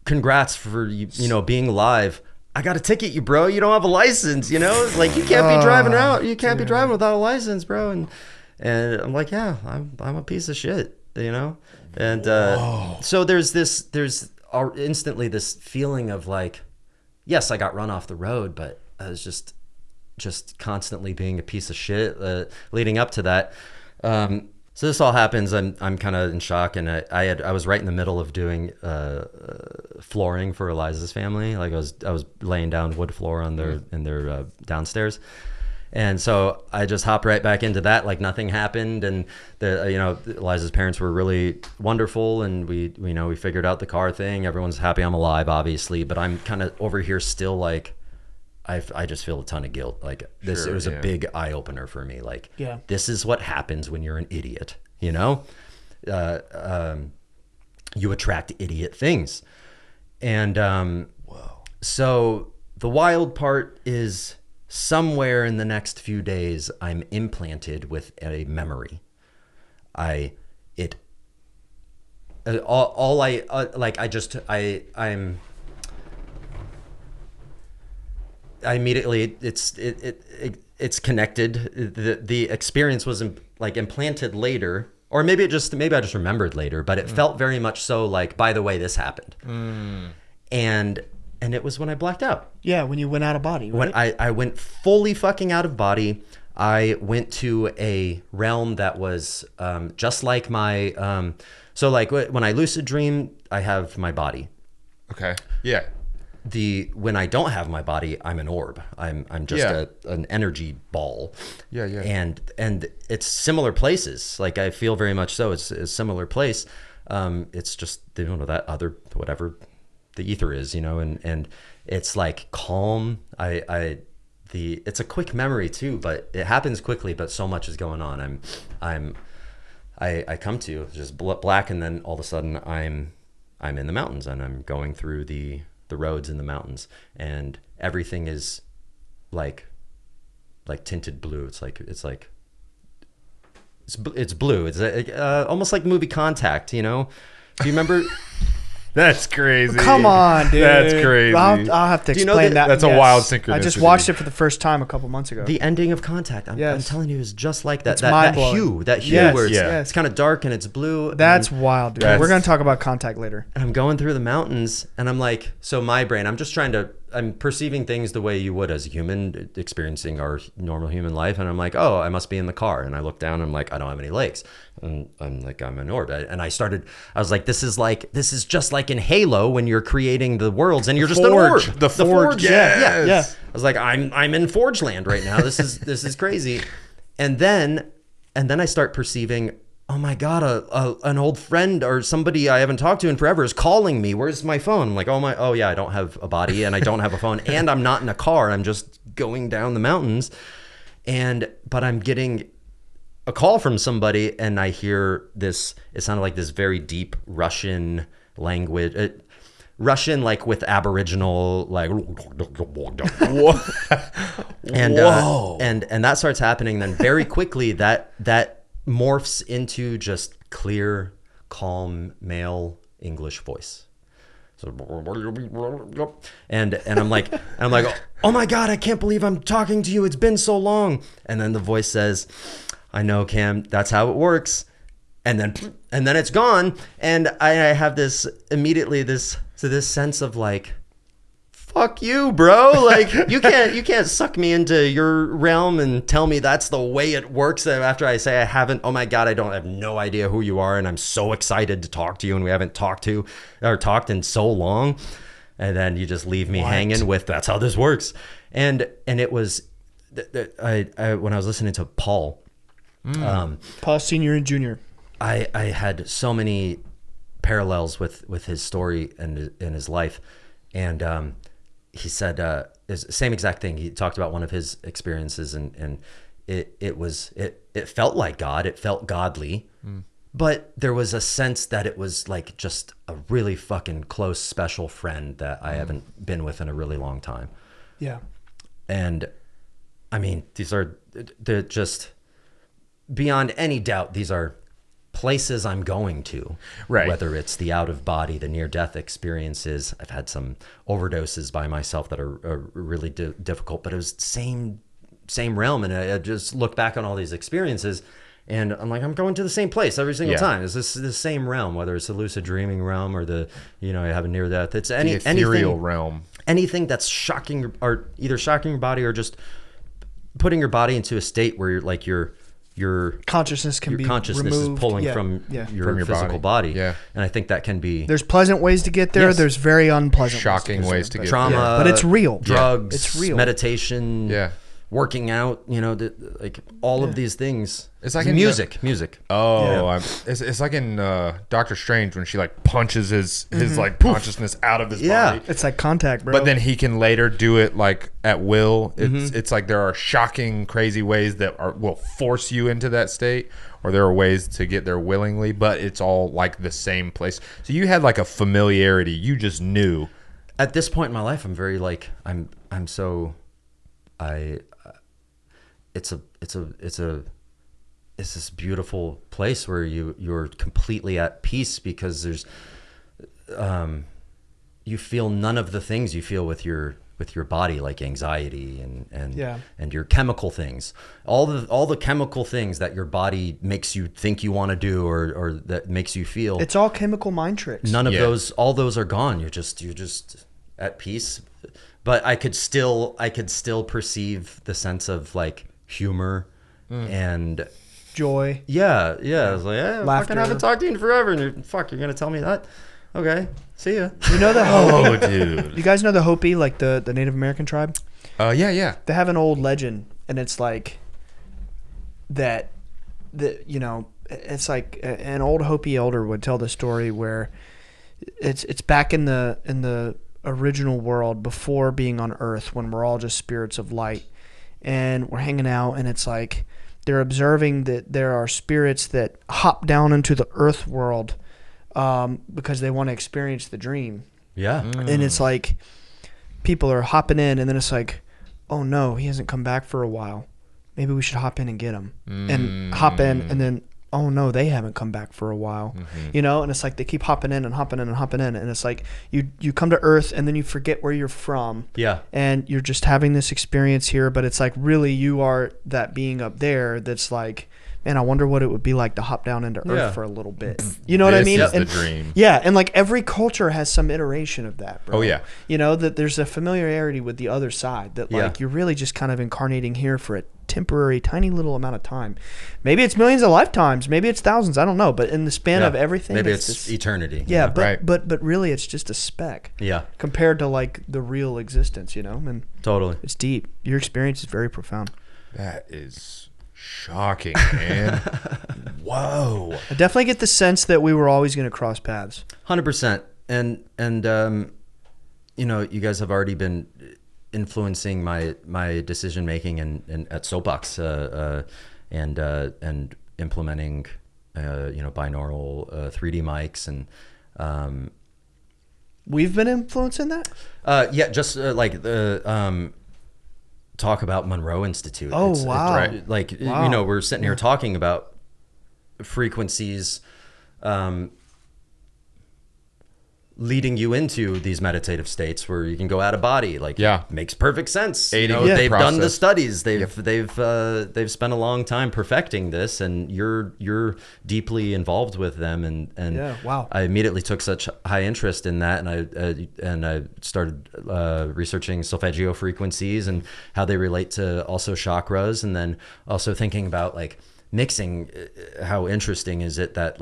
congrats for you know, being alive. I got to ticket you, bro. You don't have a license, you know? Like, you can't be driving out. You can't be driving without a license, bro. And I'm like, yeah, I'm a piece of shit, you know? And so there's instantly this feeling of like, yes, I got run off the road, but I was just constantly being a piece of shit leading up to that. So this all happens. I'm kind of in shock, and I was right in the middle of doing flooring for Eliza's family. Like I was laying down wood floor on in their downstairs, And so I just hopped right back into that like nothing happened. And Eliza's parents were really wonderful, and we figured out the car thing. Everyone's happy I'm alive, obviously, but I'm kind of over here still like I just feel a ton of guilt. Like this, it was a big eye opener for me. Like, this is what happens when you're an idiot. You attract idiot things. And so the wild part is, somewhere in the next few days, I'm implanted with a memory. I immediately, it's connected. The experience was like implanted later, or maybe I just remembered later, but it felt very much so like, by the way, this happened. And it was when I blacked out. Yeah, when you went out of body, right? When I went fully fucking out of body. I went to a realm that was just like my... so like when I lucid dream, I have my body. Okay, yeah. When I don't have my body, I'm an orb. I'm just an energy ball. Yeah. And it's similar places. Like I feel very much so. It's a similar place. It's just that other whatever the ether is, and it's like calm. It's a quick memory too, but it happens quickly. But so much is going on. I come to just black, and then all of a sudden I'm in the mountains, and I'm going through the roads in the mountains, and everything is like tinted blue. It's blue. It's almost like the movie Contact. Do you remember? That's crazy. Come on, dude. That's crazy. I'll have to explain that. That's a wild synchronicity. I just watched it for the first time a couple months ago. The ending of Contact. I'm telling you, is just like that. It's that hue. That hue where it's kind of dark and it's blue. That's wild, dude. We're going to talk about Contact later. And I'm going through the mountains, and I'm like, so my brain, I'm perceiving things the way you would as a human, experiencing our normal human life. And I'm like, oh, I must be in the car. And I look down, and I'm like, I don't have any legs. And I'm like, I'm an orb. And I was like, this is just like in Halo when you're creating the worlds and you're just an orb. The Forge. Yeah. I was like, I'm in Forge land right now. This is crazy. And then I start perceiving, oh my God, an old friend or somebody I haven't talked to in forever is calling me. Where's my phone? I'm like, oh yeah, I don't have a body, and I don't have a phone, and I'm not in a car. I'm just going down the mountains. But I'm getting a call from somebody, and I hear this, it sounded like this very deep Russian language, Russian, like with Aboriginal, like, and that starts happening. Then very quickly that morphs into just clear, calm, male English voice. So, and I'm like, oh my God, I can't believe I'm talking to you. It's been so long. And then the voice says, I know, Cam, that's how it works. And then it's gone. And I have this sense of like, fuck you, bro. Like you can't suck me into your realm and tell me that's the way it works. After I say I haven't, oh my God, I have no idea who you are. And I'm so excited to talk to you. And we haven't talked in so long. And then you just leave me hanging with, that's how this works. And it was, I when I was listening to Paul, Paul Senior and Junior, I had so many parallels with his story and in his life. And, he said, same exact thing. He talked about one of his experiences, and it felt like God. It felt godly, but there was a sense that it was like just a really fucking close, special friend that I haven't been with in a really long time. Yeah. And I mean, they're just beyond any doubt. These are places I'm going to, right? Whether it's the out of body, the near death experiences. I've had some overdoses by myself that are really difficult, but it was same realm. And I just look back on all these experiences, and I'm like, I'm going to the same place every single time. It's the same realm, whether it's the lucid dreaming realm or the I have a near death. It's the ethereal realm. Anything that's shocking, or either shocking your body or just putting your body into a state where your consciousness can be consciousness removed. is pulling from your physical body. Yeah. And I think that can be... There's pleasant ways to get there. Yes. There's very unpleasant shocking ways to get trauma, there. But it's real. Drugs, it's real. Meditation, working out, like all of these things. It's like music. Oh, yeah. It's like in Doctor Strange when she like punches his like consciousness out of his body. It's like contact, bro. But then he can later do it like at will. It's like there are shocking, crazy ways that will force you into that state, or there are ways to get there willingly. But it's all like the same place. So you had like a familiarity. You just knew. At this point in my life, I'm very like it's this beautiful place where you're completely at peace, because there's you feel none of the things you feel with your body, like anxiety and your chemical things, all the chemical things that your body makes you think you want to do or that makes you feel. It's all chemical mind tricks. None of those, all those are gone. You're just at peace. But I could still perceive the sense of like humor and joy. Yeah. I was like, I Laughter. fucking haven't talked to you in forever, and you're gonna tell me that? Okay, see ya. You know the Oh, dude. You guys know the Hopi, like the Native American tribe? Yeah. They have an old legend, and it's like that. It's like an old Hopi elder would tell the story where it's back in the original world before being on Earth, when we're all just spirits of light, and we're hanging out, and it's like they're observing that there are spirits that hop down into the Earth world because they want to experience the dream. Yeah. And it's like people are hopping in, and then it's like, oh no, he hasn't come back for a while. Maybe we should hop in and get him. And hop in, and then, oh no, they haven't come back for a while. And it's like they keep hopping in and hopping in and hopping in, and it's like you come to Earth, and then you forget where you're from. Yeah. And you're just having this experience here, but it's like really you are that being up there that's like, man, I wonder what it would be like to hop down into Earth for a little bit. You know what I mean? This is the dream. Yeah, and like every culture has some iteration of that, bro. Oh, yeah. That there's a familiarity with the other side, that like you're really just kind of incarnating here for a temporary, tiny little amount of time. Maybe it's millions of lifetimes. Maybe it's thousands. I don't know. But in the span of everything, maybe it's eternity. Yeah, but really it's just a speck. Yeah. Compared to like the real existence, and Totally. it's deep. Your experience is very profound. That is shocking, man. Whoa. I definitely get the sense that we were always going to cross paths. 100%. And you guys have already been influencing my decision making and at Soapbox and implementing binaural 3D mics and we've been influencing that. Just like the talk about Monroe Institute. Oh, wow. We're sitting here talking about frequencies leading you into these meditative states where you can go out of body. Makes perfect sense. They've done the studies. They've spent a long time perfecting this, and you're deeply involved with them. And I immediately took such high interest in that, and I started researching solfeggio frequencies and how they relate to also chakras, and then also thinking about like mixing. How interesting is it that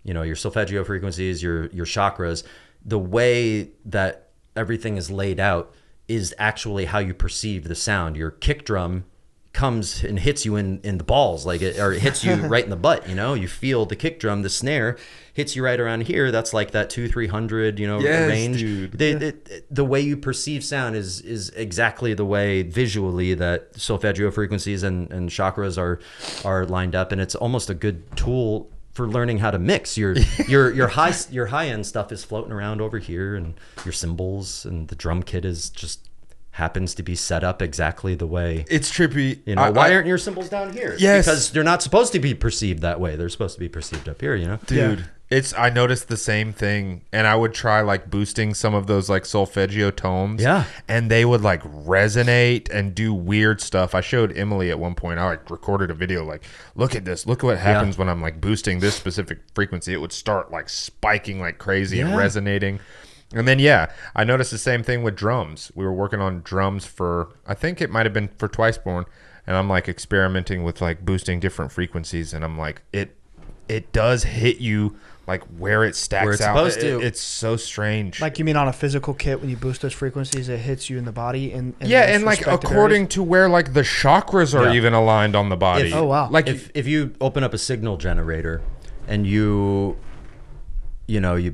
your solfeggio frequencies, your chakras, the way that everything is laid out is actually how you perceive the sound. Your kick drum comes and hits you in the balls, or it hits you right in the butt. You feel the kick drum, the snare hits you right around here. That's like that 200-300 range. Dude. The way you perceive sound is exactly the way visually that solfeggio frequencies and chakras are lined up, and it's almost a good tool for learning how to mix. Your high end stuff is floating around over here, and your cymbals and the drum kit is just happens to be set up exactly the way. It's trippy. Why aren't your cymbals down here? Yes, because they're not supposed to be perceived that way. They're supposed to be perceived up here. Dude. I noticed the same thing, and I would try like boosting some of those like solfeggio tones, and they would like resonate and do weird stuff. I showed Emily at one point. I like recorded a video like, look at this, look at what happens when I'm like boosting this specific frequency. It would start like spiking like crazy and resonating. And then I noticed the same thing with drums. We were working on drums for, I think it might have been for Twiceborn, and I'm like experimenting with like boosting different frequencies, and I'm like, it it does hit you like where it stacks Where it's out. supposed to. It's so strange. Like you mean on a physical kit when you boost those frequencies, it hits you in the body and yeah, and like according to where like the chakras are even aligned on the body. Oh wow! Like if you open up a signal generator and you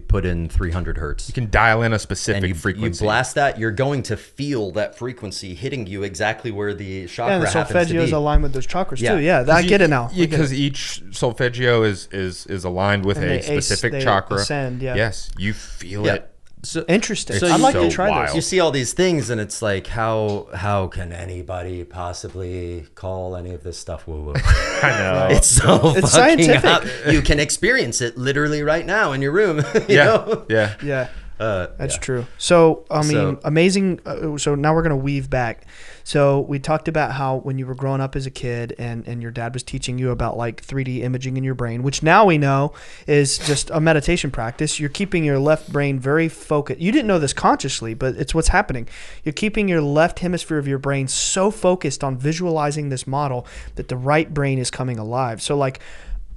put in 300 hertz, you can dial in a specific frequency. You blast that, you're going to feel that frequency hitting you exactly where the chakra and the happens to be. solfeggio is aligned with those chakras too. Yeah, I get it now. Because each solfeggio is aligned with a specific chakra. Ascend, Yes, you feel it. So interesting. So I'd like to so try wild. this. you see all these things, and it's like, how can anybody possibly call any of this stuff woo woo? I know. It's so It's fucking scientific. You can experience it literally right now in your room. you yeah, know? yeah. Yeah. That's Yeah. true. So, I mean, So- amazing. So now we're going to weave back. So we talked about how when you were growing up as a kid and your dad was teaching you about like 3D imaging in your brain, which now we know is just a meditation practice. You're keeping your left brain very focused. You didn't know this consciously, but it's what's happening. You're keeping your left hemisphere of your brain so focused on visualizing this model that the right brain is coming alive. So like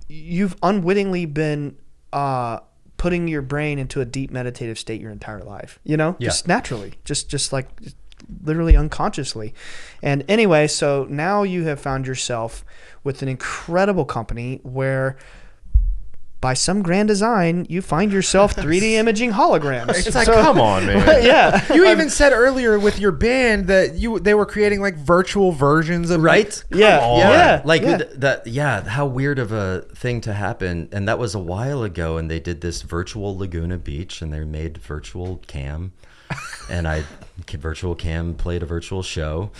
you've unwittingly been, putting your brain into a deep meditative state your entire life, just naturally, just like literally unconsciously. And anyway, so now you have found yourself with an incredible company where by some grand design, you find yourself 3D imaging holograms. It's like, come on, man. Yeah. You even said earlier with your band that they were creating like virtual versions of Right? Yeah. on. Yeah. Like Yeah. how weird of a thing to happen. And that was a while ago, and they did this virtual Laguna Beach, and they made virtual cam, and virtual cam played a virtual show.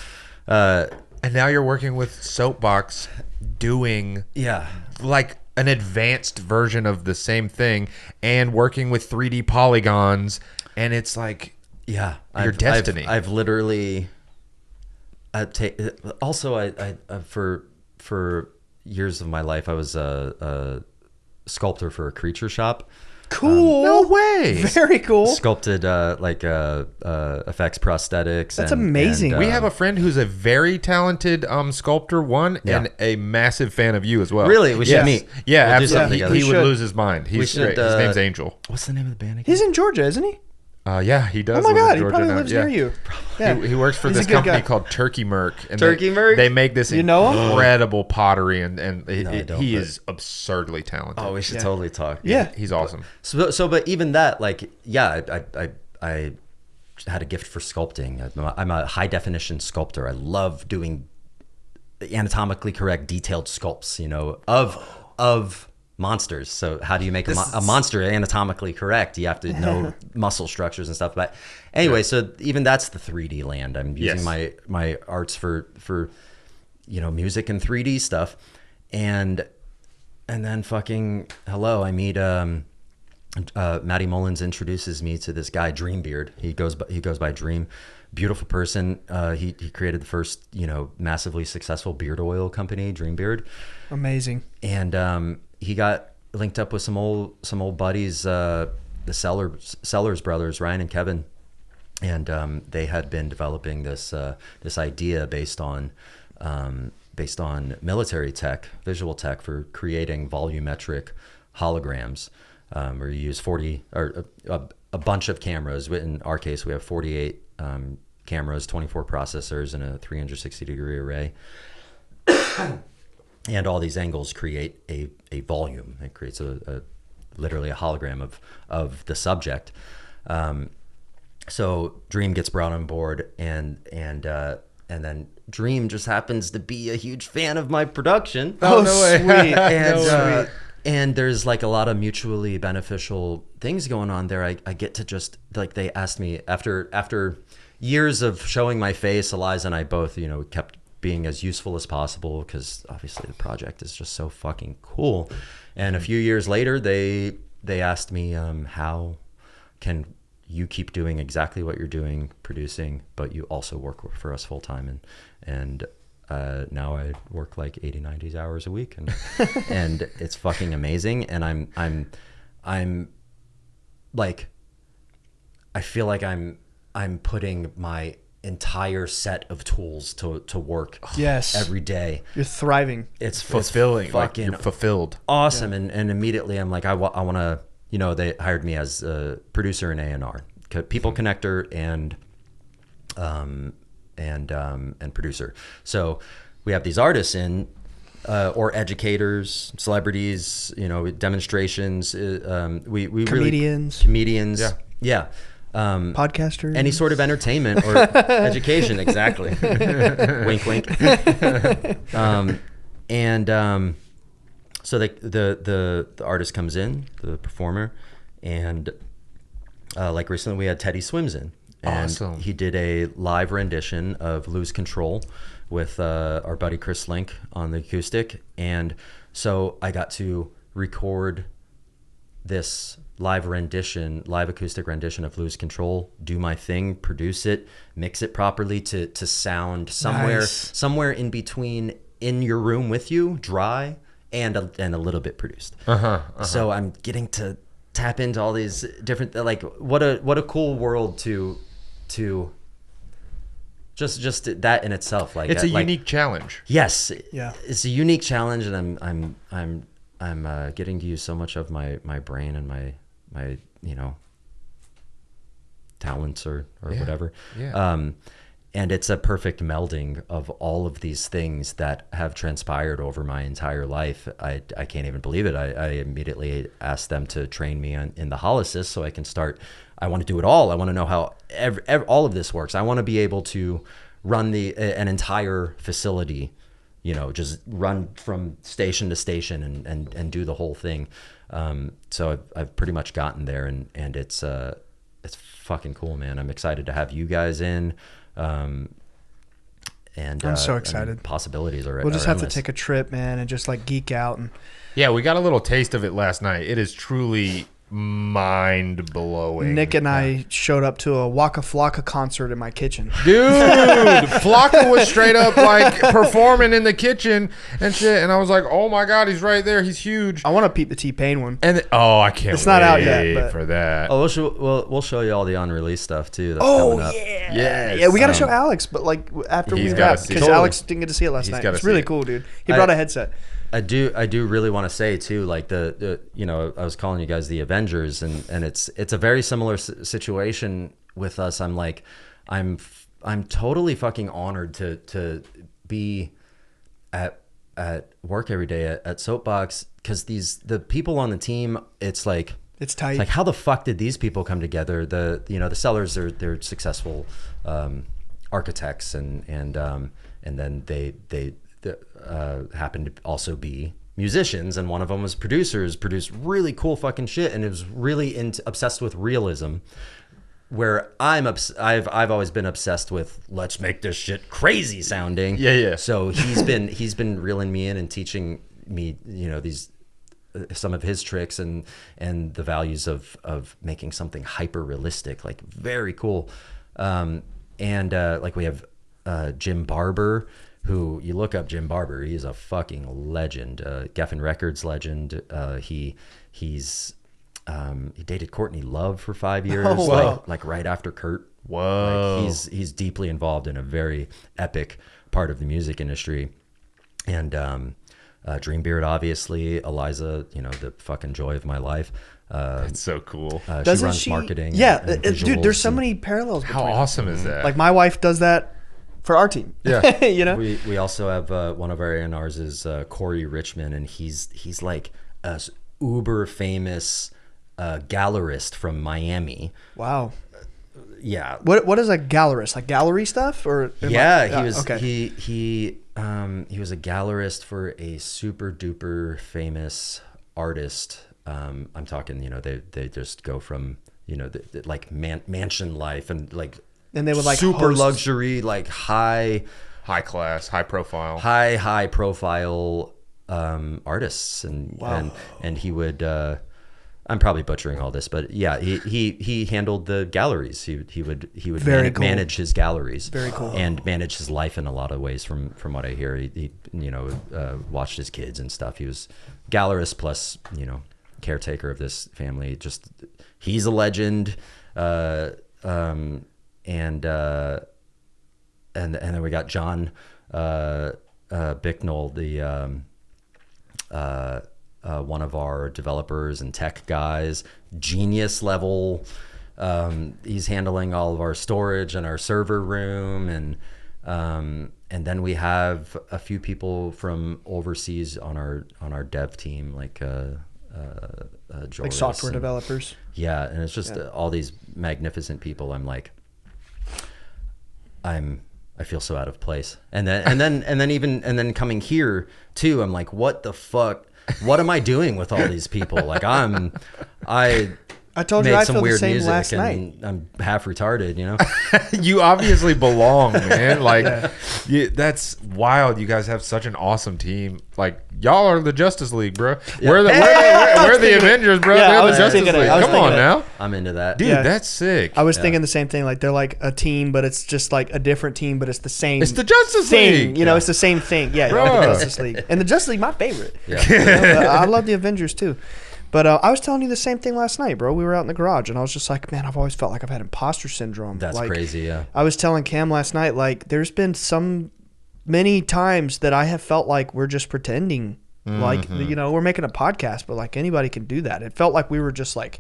And now you're working with Soapbox doing like an advanced version of the same thing and working with 3D polygons, and it's like your destiny. I've literally also for years of my life I was a sculptor for a creature shop. Cool. No way. Very cool. Sculpted effects, prosthetics. That's amazing. We have a friend who's a very talented sculptor, and a massive fan of you as well. Really? We should Yes. meet. Yeah, We'll do absolutely. something He, together. he We would should. lose his mind. He's should, great. His name's Angel. What's the name of the band again? He's in Georgia, isn't he? Yeah, he does. Oh my live in God, he Georgia probably now. lives Yeah. near you. Yeah. He works for He's a this good company guy. called Turkey Merc. And Turkey Merc? They make this You know him? incredible pottery, and I don't, he but- is absurdly talented. Oh, we should totally talk. Yeah. He's awesome. So, but even that, like, I had a gift for sculpting. I'm a high definition sculptor. I love doing anatomically correct, detailed sculpts, of monsters. So how do you make a monster anatomically correct? You have to know muscle structures and stuff. But anyway, so even that's the 3D land. I'm using my arts for music and 3D stuff, and then fucking I meet Matty Mullins introduces me to this guy Dreambeard. He goes by Dream. Beautiful person. He created the first massively successful beard oil company, Dreambeard. Amazing. And he got linked up with some old buddies, the Sellers brothers, Ryan and Kevin, and they had been developing this idea based on military tech, visual tech, for creating volumetric holograms, where you use 40 or a bunch of cameras. In our case, we have 48 cameras, 24 processors, and a 360-degree array. And all these angles create a volume. It creates literally a hologram of the subject. So Dream gets brought on board, and then Dream just happens to be a huge fan of my production. Oh, no way. Sweet. And, and there's like a lot of mutually beneficial things going on there. I get to just, like, they asked me after years of showing my face, Eliza and I both, kept being as useful as possible, because obviously the project is just so fucking cool. And a few years later, they asked me, how can you keep doing exactly what you're doing, producing, but you also work for us full time? And now I work like 80, 90 hours a week, and it's fucking amazing. And I'm like, I feel like I'm putting my entire set of tools to work every day. You're thriving. It's fulfilling. It's fucking you're fulfilled. Awesome. And immediately I'm like, I want to, they hired me as a producer and A&R, people connector and producer. So we have these artists in, or educators, celebrities, demonstrations. We comedians. Comedians. Yeah. Podcasters. Any sort of entertainment or education. Exactly. Wink, wink. So the artist comes in, the performer, and like recently we had Teddy Swims in. And awesome. He did a live rendition of Lose Control with our buddy Chris Link on the acoustic. And so I got to record this live acoustic rendition of Lose Control, do my thing, produce it, mix it properly to sound somewhere in between in your room with you, dry, and a little bit produced. So I'm getting to tap into all these different, like, what a cool world to just that in itself. Like, it's a unique challenge. Yes. Yeah. It's a unique challenge, and I'm getting to use so much of my brain and my talents or whatever. Yeah. And it's a perfect melding of all of these things that have transpired over my entire life. I can't even believe it. I immediately asked them to train me in the Holosys so I can start. I want to do it all. I want to know how all of this works. I want to be able to run an entire facility, just run from station to station and do the whole thing. So I've pretty much gotten there, and it's fucking cool, man. I'm excited to have you guys in. And I'm so excited. Possibilities are. We'll just have to take a trip, man, and just like geek out. And yeah, we got a little taste of it last night. It is truly mind blowing. Nick and I showed up to a Waka Flocka concert in my kitchen. Dude, Flocka was straight up like performing in the kitchen and shit, and I was like, "Oh my god, he's right there. He's huge." I want to peep the T-Pain one. And I can't. It's not out yet, but for that. Oh, we'll show you all the unreleased stuff too. That's coming up. Yeah, we got to show Alex, but like after we wrap, because Alex didn't get to see it last night. It's really cool, dude. He brought a headset. I do really want to say too, like the I was calling you guys the Avengers, and it's a very similar situation with us. I'm like, I'm totally fucking honored to be at work every day at Soapbox, because the people on the team, it's like, it's tight. It's like, how the fuck did these people come together? The sellers, they're successful architects, and then they happened to also be musicians, and one of them was produced really cool fucking shit, and it was really obsessed with realism, where I've always been obsessed with, let's make this shit crazy sounding. Yeah. So he's been reeling me in and teaching me these some of his tricks and the values of making something hyper realistic, like very cool. Like we have Jim Barber, who, you look up Jim Barber, he's a fucking legend, Geffen Records legend. He dated Courtney Love for 5 years, like right after Kurt. Whoa. Like he's deeply involved in a very epic part of the music industry. And Dreambeard, obviously, Eliza, the fucking joy of my life. That's so cool. She runs marketing. Yeah, and dude, there's so many parallels. How awesome is that? Like, my wife does that for our team. Yeah. We also have one of our A&Rs is Corey Richmond, and he's like a uber famous gallerist from Miami. Wow. Yeah. What is a gallerist? Like gallery stuff, or? He was okay. He was a gallerist for a super duper famous artist. I'm talking, they just go from, like mansion life and they would like super luxury, like high class, high profile artists, and wow. and he would. I'm probably butchering all this, but yeah, he handled the galleries. He would manage his galleries. Very cool. And manage his life in a lot of ways. From what I hear, he watched his kids and stuff. He was gallerist plus caretaker of this family. Just, he's a legend. and then we got John Bicknell, the one of our developers and tech guys, genius level. He's handling all of our storage and our server room, and then we have a few people from overseas on our dev team, like Joris, like software developers. Yeah, and it's just all these magnificent people. I'm like, I feel so out of place. And then coming here too, I'm like, what the fuck? What am I doing with all these people? Like I told you I felt the same last night. I'm half retarded, you know. You obviously belong, man. Like, that's wild. You guys have such an awesome team. Like, y'all are the Justice League, bro. Yeah. We're the Avengers, bro. Yeah, they're the Justice League. Come on now. I'm into that, dude. Yeah. That's sick. I was thinking the same thing. Like, they're like a team, but it's just like a different team, but it's the same. It's the Justice thing. League. You know, it's the same thing. Yeah, the Justice League, and the Justice League, my favorite. Yeah. You know, I love the Avengers too. But I was telling you the same thing last night, bro. We were out in the garage, and I was just like, man, I've always felt like I've had imposter syndrome. That's like, crazy, yeah. I was telling Cam last night, like, there's been many times that I have felt like we're just pretending. Mm-hmm. Like, you know, we're making a podcast, but, like, anybody can do that. It felt like we were just, like,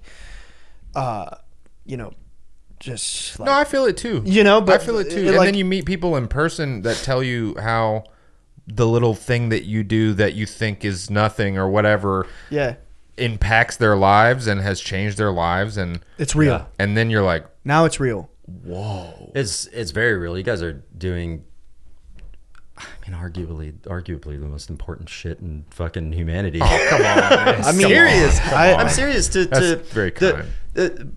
you know, just, like... No, I feel it, too. You know, but... I feel it, too. And then you meet people in person that tell you how the little thing that you do that you think is nothing or whatever... Yeah. impacts their lives and has changed their lives, and it's real. And then you're like, now it's real. Whoa, it's very real. You guys are doing, I mean, arguably the most important shit in fucking humanity. Oh, come on, man. I'm serious. I'm serious. That's very kind.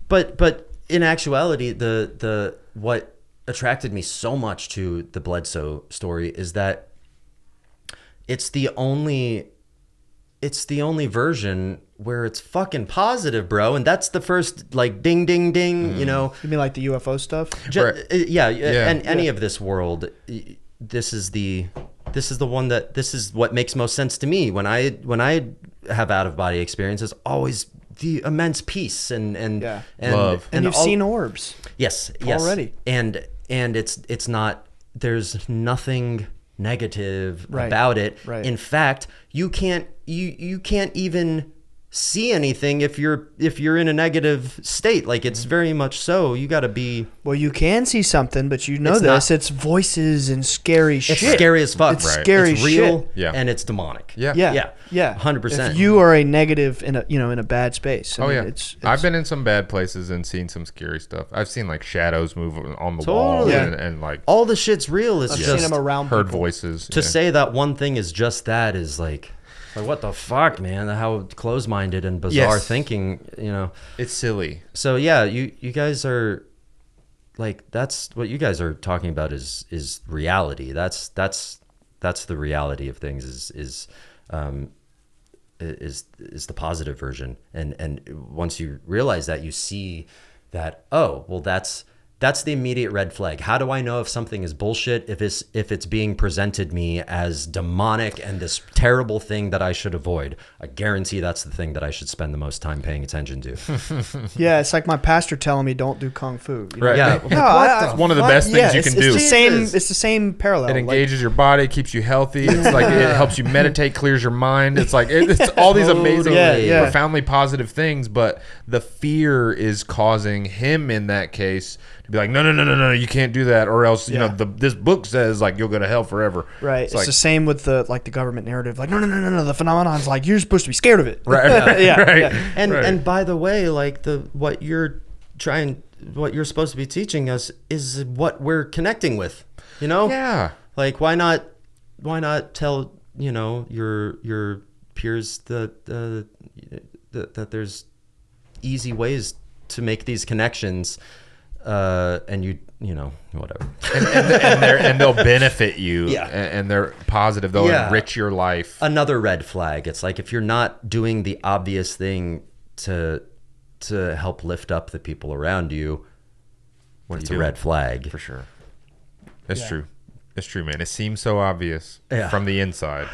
But in actuality, the what attracted me so much to the Bledsoe story is that it's the only version where it's fucking positive, bro. And that's the first, like, ding, ding, ding, you know. You mean like the UFO stuff? Yeah. And any of this world, this is what makes most sense to me. When I have out-of-body experiences, always the immense peace and love. And you've seen orbs. Yes. Already. And it's not, there's nothing negative about it. Right. In fact, you can't even see anything if you're in a negative state. Like, it's very much so. You got to be. Well, you can see something, but you know it's voices and scary shit. It's scary as fuck. It's scary it's real, shit. and it's demonic. Yeah. 100%. If you are a negative in a bad space. I mean, it's I've been in some bad places and seen some scary stuff. I've seen, like, shadows move on the wall and like all the shit's real. It's I've just seen them around heard people. voices. To say that one thing is just that is like what the fuck, man? How close-minded and bizarre thinking, you know. It's silly. So yeah, you guys are like, that's what you guys are talking about is reality. That's the reality of things is the positive version. And once you realize that, you see that, oh, well, that's the immediate red flag. How do I know if something is bullshit, if it's being presented me as demonic and this terrible thing that I should avoid? I guarantee that's the thing that I should spend the most time paying attention to. Yeah, it's like my pastor telling me don't do kung fu. You know? Right. Yeah. It's one of the best things you can do. It's the same parallel. It engages your body, keeps you healthy. It's like it helps you meditate, clears your mind. It's like it's all these amazing, profoundly positive things. But the fear is causing him in that case to be like, no, you can't do that, or else you know this book says like you'll go to hell forever. Right. It's like, the same with the government narrative. Like no, the phenomenon's like you're supposed to be scared of it. Right. Yeah. And by the way, like what you're supposed to be teaching us is what we're connecting with. You know. Yeah. Like why not tell your peers that there's easy ways to make these connections. And you know, whatever. and they'll benefit you. Yeah. And they're positive. They'll enrich your life. Another red flag. It's like if you're not doing the obvious thing to help lift up the people around you, it's a red flag. For sure. It's true. It's true, man. It seems so obvious from the inside.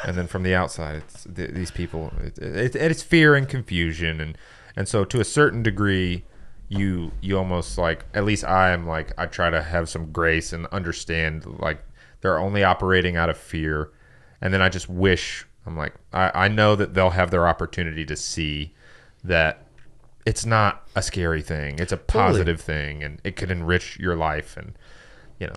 And then from the outside, it's these people. It's fear and confusion. And so to a certain degree, you almost like, at least I am like, I try to have some grace and understand like they're only operating out of fear. And then I just wish, I'm like, I know that they'll have their opportunity to see that it's not a scary thing. It's a positive thing, and it could enrich your life. And, you know,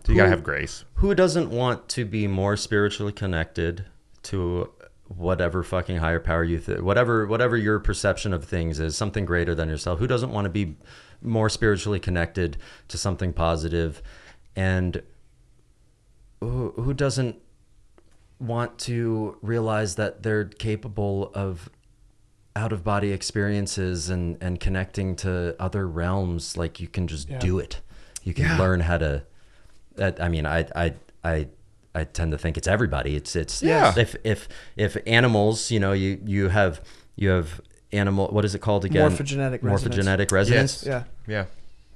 so you got to have grace. Who doesn't want to be more spiritually connected to whatever fucking higher power whatever your perception of things is, something greater than yourself? Who doesn't want to be more spiritually connected to something positive? And who doesn't want to realize that they're capable of out-of-body experiences and connecting to other realms? Like, you can just do it. You can learn how to. I mean, I tend to think it's everybody. It's if animals, you know, you have animal. What is it called again? Morphogenetic resonance. Yes. Yeah.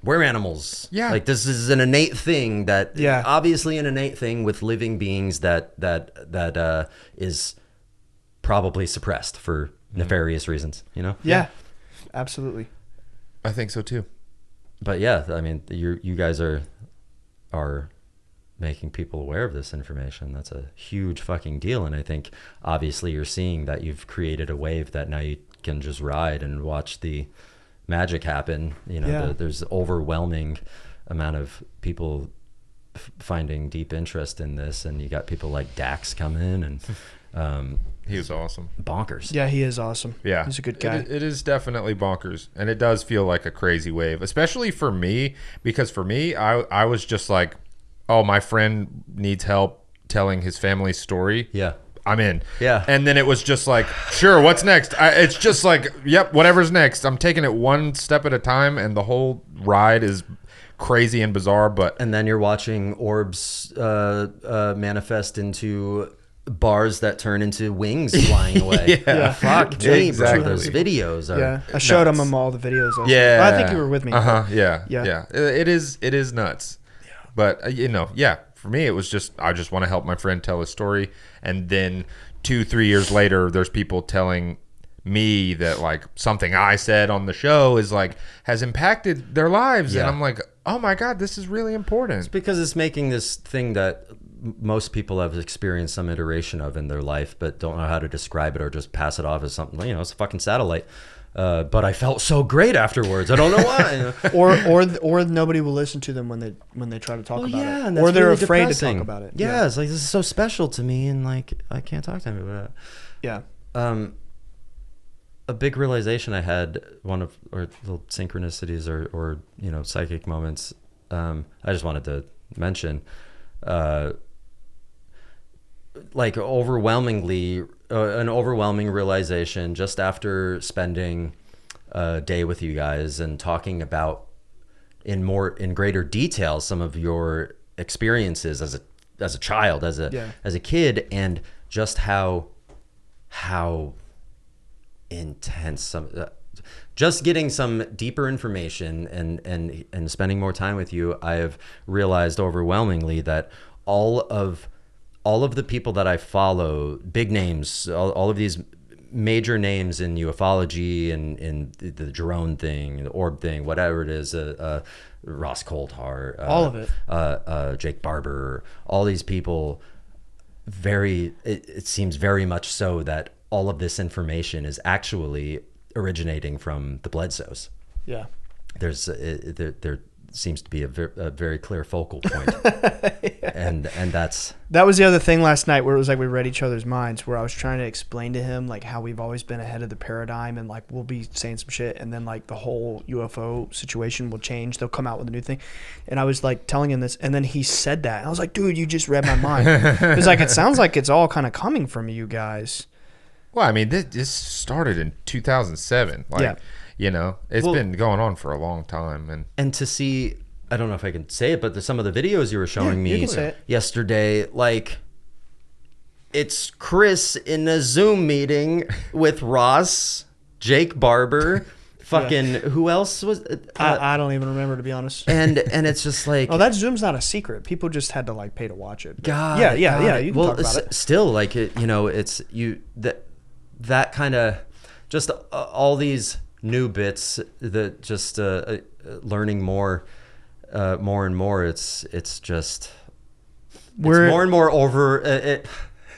We're animals. Yeah. Like, this is an innate thing obviously an innate thing with living beings that is probably suppressed for nefarious reasons, you know? Yeah. Absolutely. I think so too. But yeah, I mean, you guys are making people aware of this information. That's a huge fucking deal. And I think obviously you're seeing that you've created a wave that now you can just ride and watch the magic happen. You know, there's overwhelming amount of people finding deep interest in this, and you got people like Dax come in, and he was awesome. Bonkers. Yeah, he is awesome. Yeah, he's a good guy. It is definitely bonkers, and it does feel like a crazy wave, especially for me, because for me, I was just like, oh, my friend needs help telling his family's story. Yeah. I'm in. Yeah. And then it was just like, sure, what's next? It's just like, yep, whatever's next. I'm taking it one step at a time, and the whole ride is crazy and bizarre. And then you're watching orbs manifest into bars that turn into wings flying away. Fuck me, exactly. bro. Those videos are I showed him all the videos. I think you were with me. Yeah. It is nuts. Yeah. But you know, for me, it was just, I just want to help my friend tell his story. And then 2-3 years later, there's people telling me that like something I said on the show is like, has impacted their lives. And I'm like, oh my God, this is really important. It's because it's making this thing that most people have experienced some iteration of in their life, but don't know how to describe it or just pass it off as something, you know, it's a fucking satellite. But I felt so great afterwards. I don't know why. or nobody will listen to them when they try to talk about it, and or they're really afraid depressing. to talk about it. Yeah, it's like, this is so special to me, and like I can't talk to anybody about it. Yeah. A big realization I had, or little synchronicities or you know, psychic moments. I just wanted to mention, like, overwhelmingly. An overwhelming realization just after spending a day with you guys and talking about in greater detail some of your experiences as a child, as a kid, and just how intense just getting some deeper information and spending more time with you. I have realized overwhelmingly that all of the people that I follow, big names, all of these major names in ufology and in the drone thing, the orb thing, whatever it is, Ross Coulthart, all of it, Jake Barber, all these people, it seems very much so that all of this information is actually originating from the Bledsoes. Yeah. There seems to be a very clear focal point. and that was the other thing last night, where it was like we read each other's minds, where I was trying to explain to him like how we've always been ahead of the paradigm, and like we'll be saying some shit, and then like the whole UFO situation will change, they'll come out with a new thing, and I was like telling him this, and then he said that, and I was like, dude, you just read my mind. It was like, it sounds like it's all kind of coming from you guys. Well, I mean, this started in 2007. Like, you know, it's been going on for a long time. And to see, I don't know if I can say it, but some of the videos you were showing me yesterday, like, it's Chris in a Zoom meeting with Ross, Jake Barber, fucking, who else was I don't even remember, to be honest. And it's just like, oh, that Zoom's not a secret. People just had to like pay to watch it. God, yeah. You can talk about it. Still, like, it, you know, it's that kind of just all these new bits that just learning more and more. It's just more and more over it.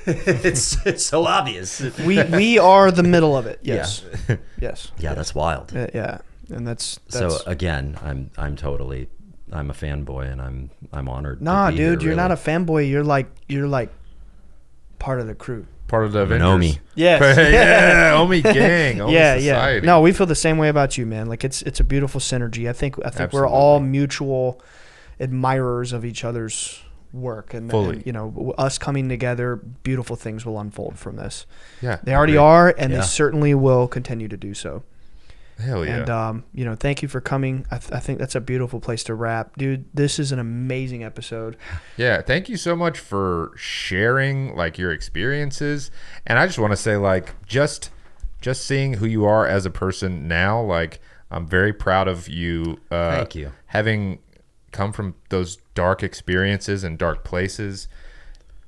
It's so obvious. We are the middle of it. Yes. Yeah. Yes. Yeah, that's wild. Yeah. And that's so again, I'm a fanboy, and I'm honored. Nah, to be dude, here, you're not a fanboy. You're like part of the crew. Part of the Avengers. Omi. Yes. Yeah, Omi gang. Omi society. No, we feel the same way about you, man. Like it's a beautiful synergy. I think Absolutely. we're all mutual admirers of each other's work, and you know, us coming together, beautiful things will unfold from this. Yeah, they already are, and they certainly will continue to do so. Hell yeah. And you know, thank you for coming. I think that's a beautiful place to wrap, dude. This is an amazing episode. Yeah, thank you so much for sharing like your experiences. And I just want to say, like, just seeing who you are as a person now, like, I'm very proud of you. Thank you. Having come from those dark experiences and dark places,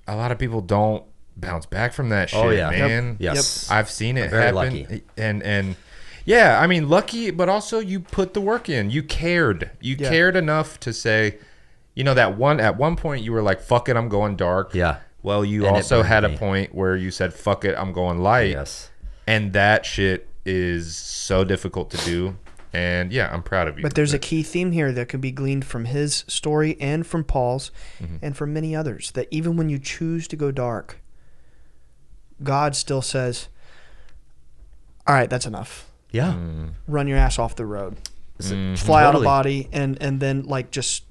a lot of people don't bounce back from that shit, man. Yep. Yes. I've seen it very happen. Lucky. And yeah, I mean, lucky, but also you put the work in. You cared. You cared enough to say, you know, at one point you were like, fuck it, I'm going dark. Yeah. Well, you also had a point where you said, fuck it, I'm going light. Yes. And that shit is so difficult to do. And yeah, I'm proud of you. But there's a key theme here that can be gleaned from his story and from Paul's and from many others, that even when you choose to go dark, God still says, all right, that's enough. Yeah. Run your ass off the road. Fly out of body, and then like just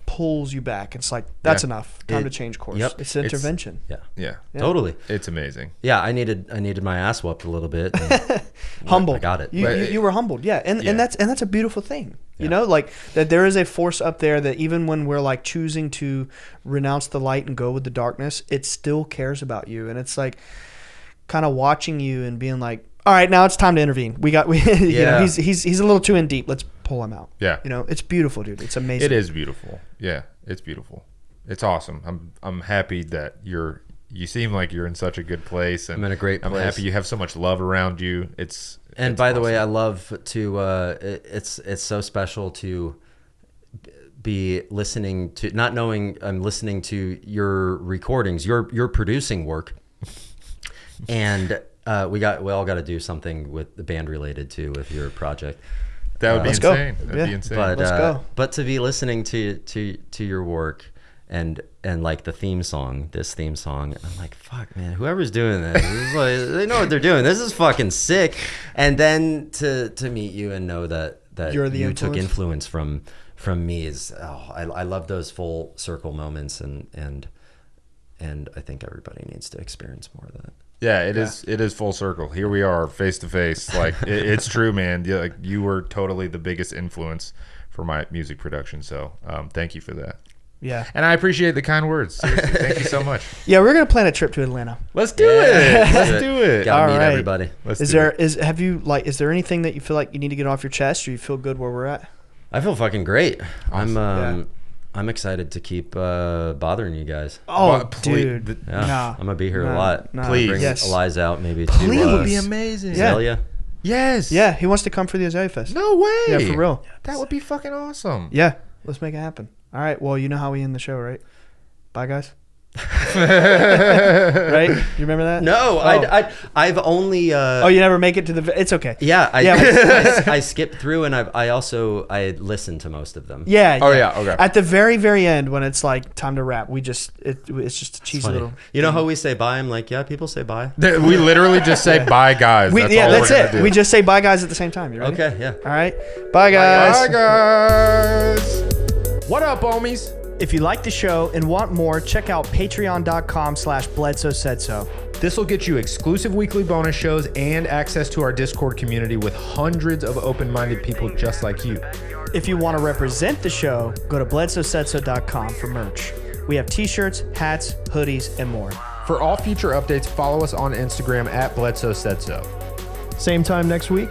pulls you back. It's like, that's enough. Time to change course. Yep. It's intervention. Yeah. Totally. It's amazing. Yeah, I needed my ass whooped a little bit. Humbled. I got it. You were humbled. Yeah. And that's a beautiful thing. You know, like that there is a force up there that even when we're like choosing to renounce the light and go with the darkness, it still cares about you. And it's like kind of watching you and being like, all right, now it's time to intervene. You know, he's a little too in deep. Let's pull him out. Yeah. You know, it's beautiful, dude. It's amazing. It is beautiful. Yeah, it's beautiful. It's awesome. I'm happy that you seem like you're in such a good place, and I'm in a great place. I'm happy you have so much love around you. And by the way, I love to it's so special to be listening to, not knowing I'm listening to your recordings, your producing work. And we all got to do something with the band related to with your project. That would be insane. That'd be insane. But let's go. But to be listening to your work and like this theme song, I'm like, fuck, man, whoever's doing this, is like, they know what they're doing. This is fucking sick. And then to meet you and know that you took influence from me is, I love those full circle moments, and I think everybody needs to experience more of that. Yeah, it is full circle. Here we are, face to face. Like it's true, man. Like you were totally the biggest influence for my music production. So thank you for that. Yeah. And I appreciate the kind words. Seriously, thank you so much. Yeah, we're gonna plan a trip to Atlanta. Let's do it. Let's do it. Gotta meet everybody. Is there anything that you feel like you need to get off your chest, or you feel good where we're at? I feel fucking great. Awesome. I'm excited to keep bothering you guys. Oh, dude. Yeah. I'm going to be here a lot. Please. Bring Eliza out maybe to Please. That would be amazing. Azalea. Yes. Yeah, he wants to come for the Azalea Fest. No way. Yeah, for real. That would be fucking awesome. Yeah, let's make it happen. All right, well, you know how we end the show, right? Bye, guys. Right? You remember that? No, I've only. You never make it to the. It's okay. Yeah, I skipped through, and I listened to most of them. Yeah. Oh yeah. Okay. At the very, very end, when it's like time to wrap, it's just a cheesy little. You know how we say bye? I'm like, yeah, people say bye. We literally just say bye, guys. That's it. Do. We just say bye, guys, at the same time. You ready? Okay. Yeah. All right. Bye, guys. Bye, guys. What up, homies? If you like the show and want more, check out patreon.com/Bledsoe said so. This will get you exclusive weekly bonus shows and access to our Discord community with hundreds of open-minded people just like you. If you want to represent the show, go to bledsoesaidso.com for merch. We have t-shirts, hats, hoodies, and more. For all future updates, follow us on Instagram at Bledsoe said so. Same time next week.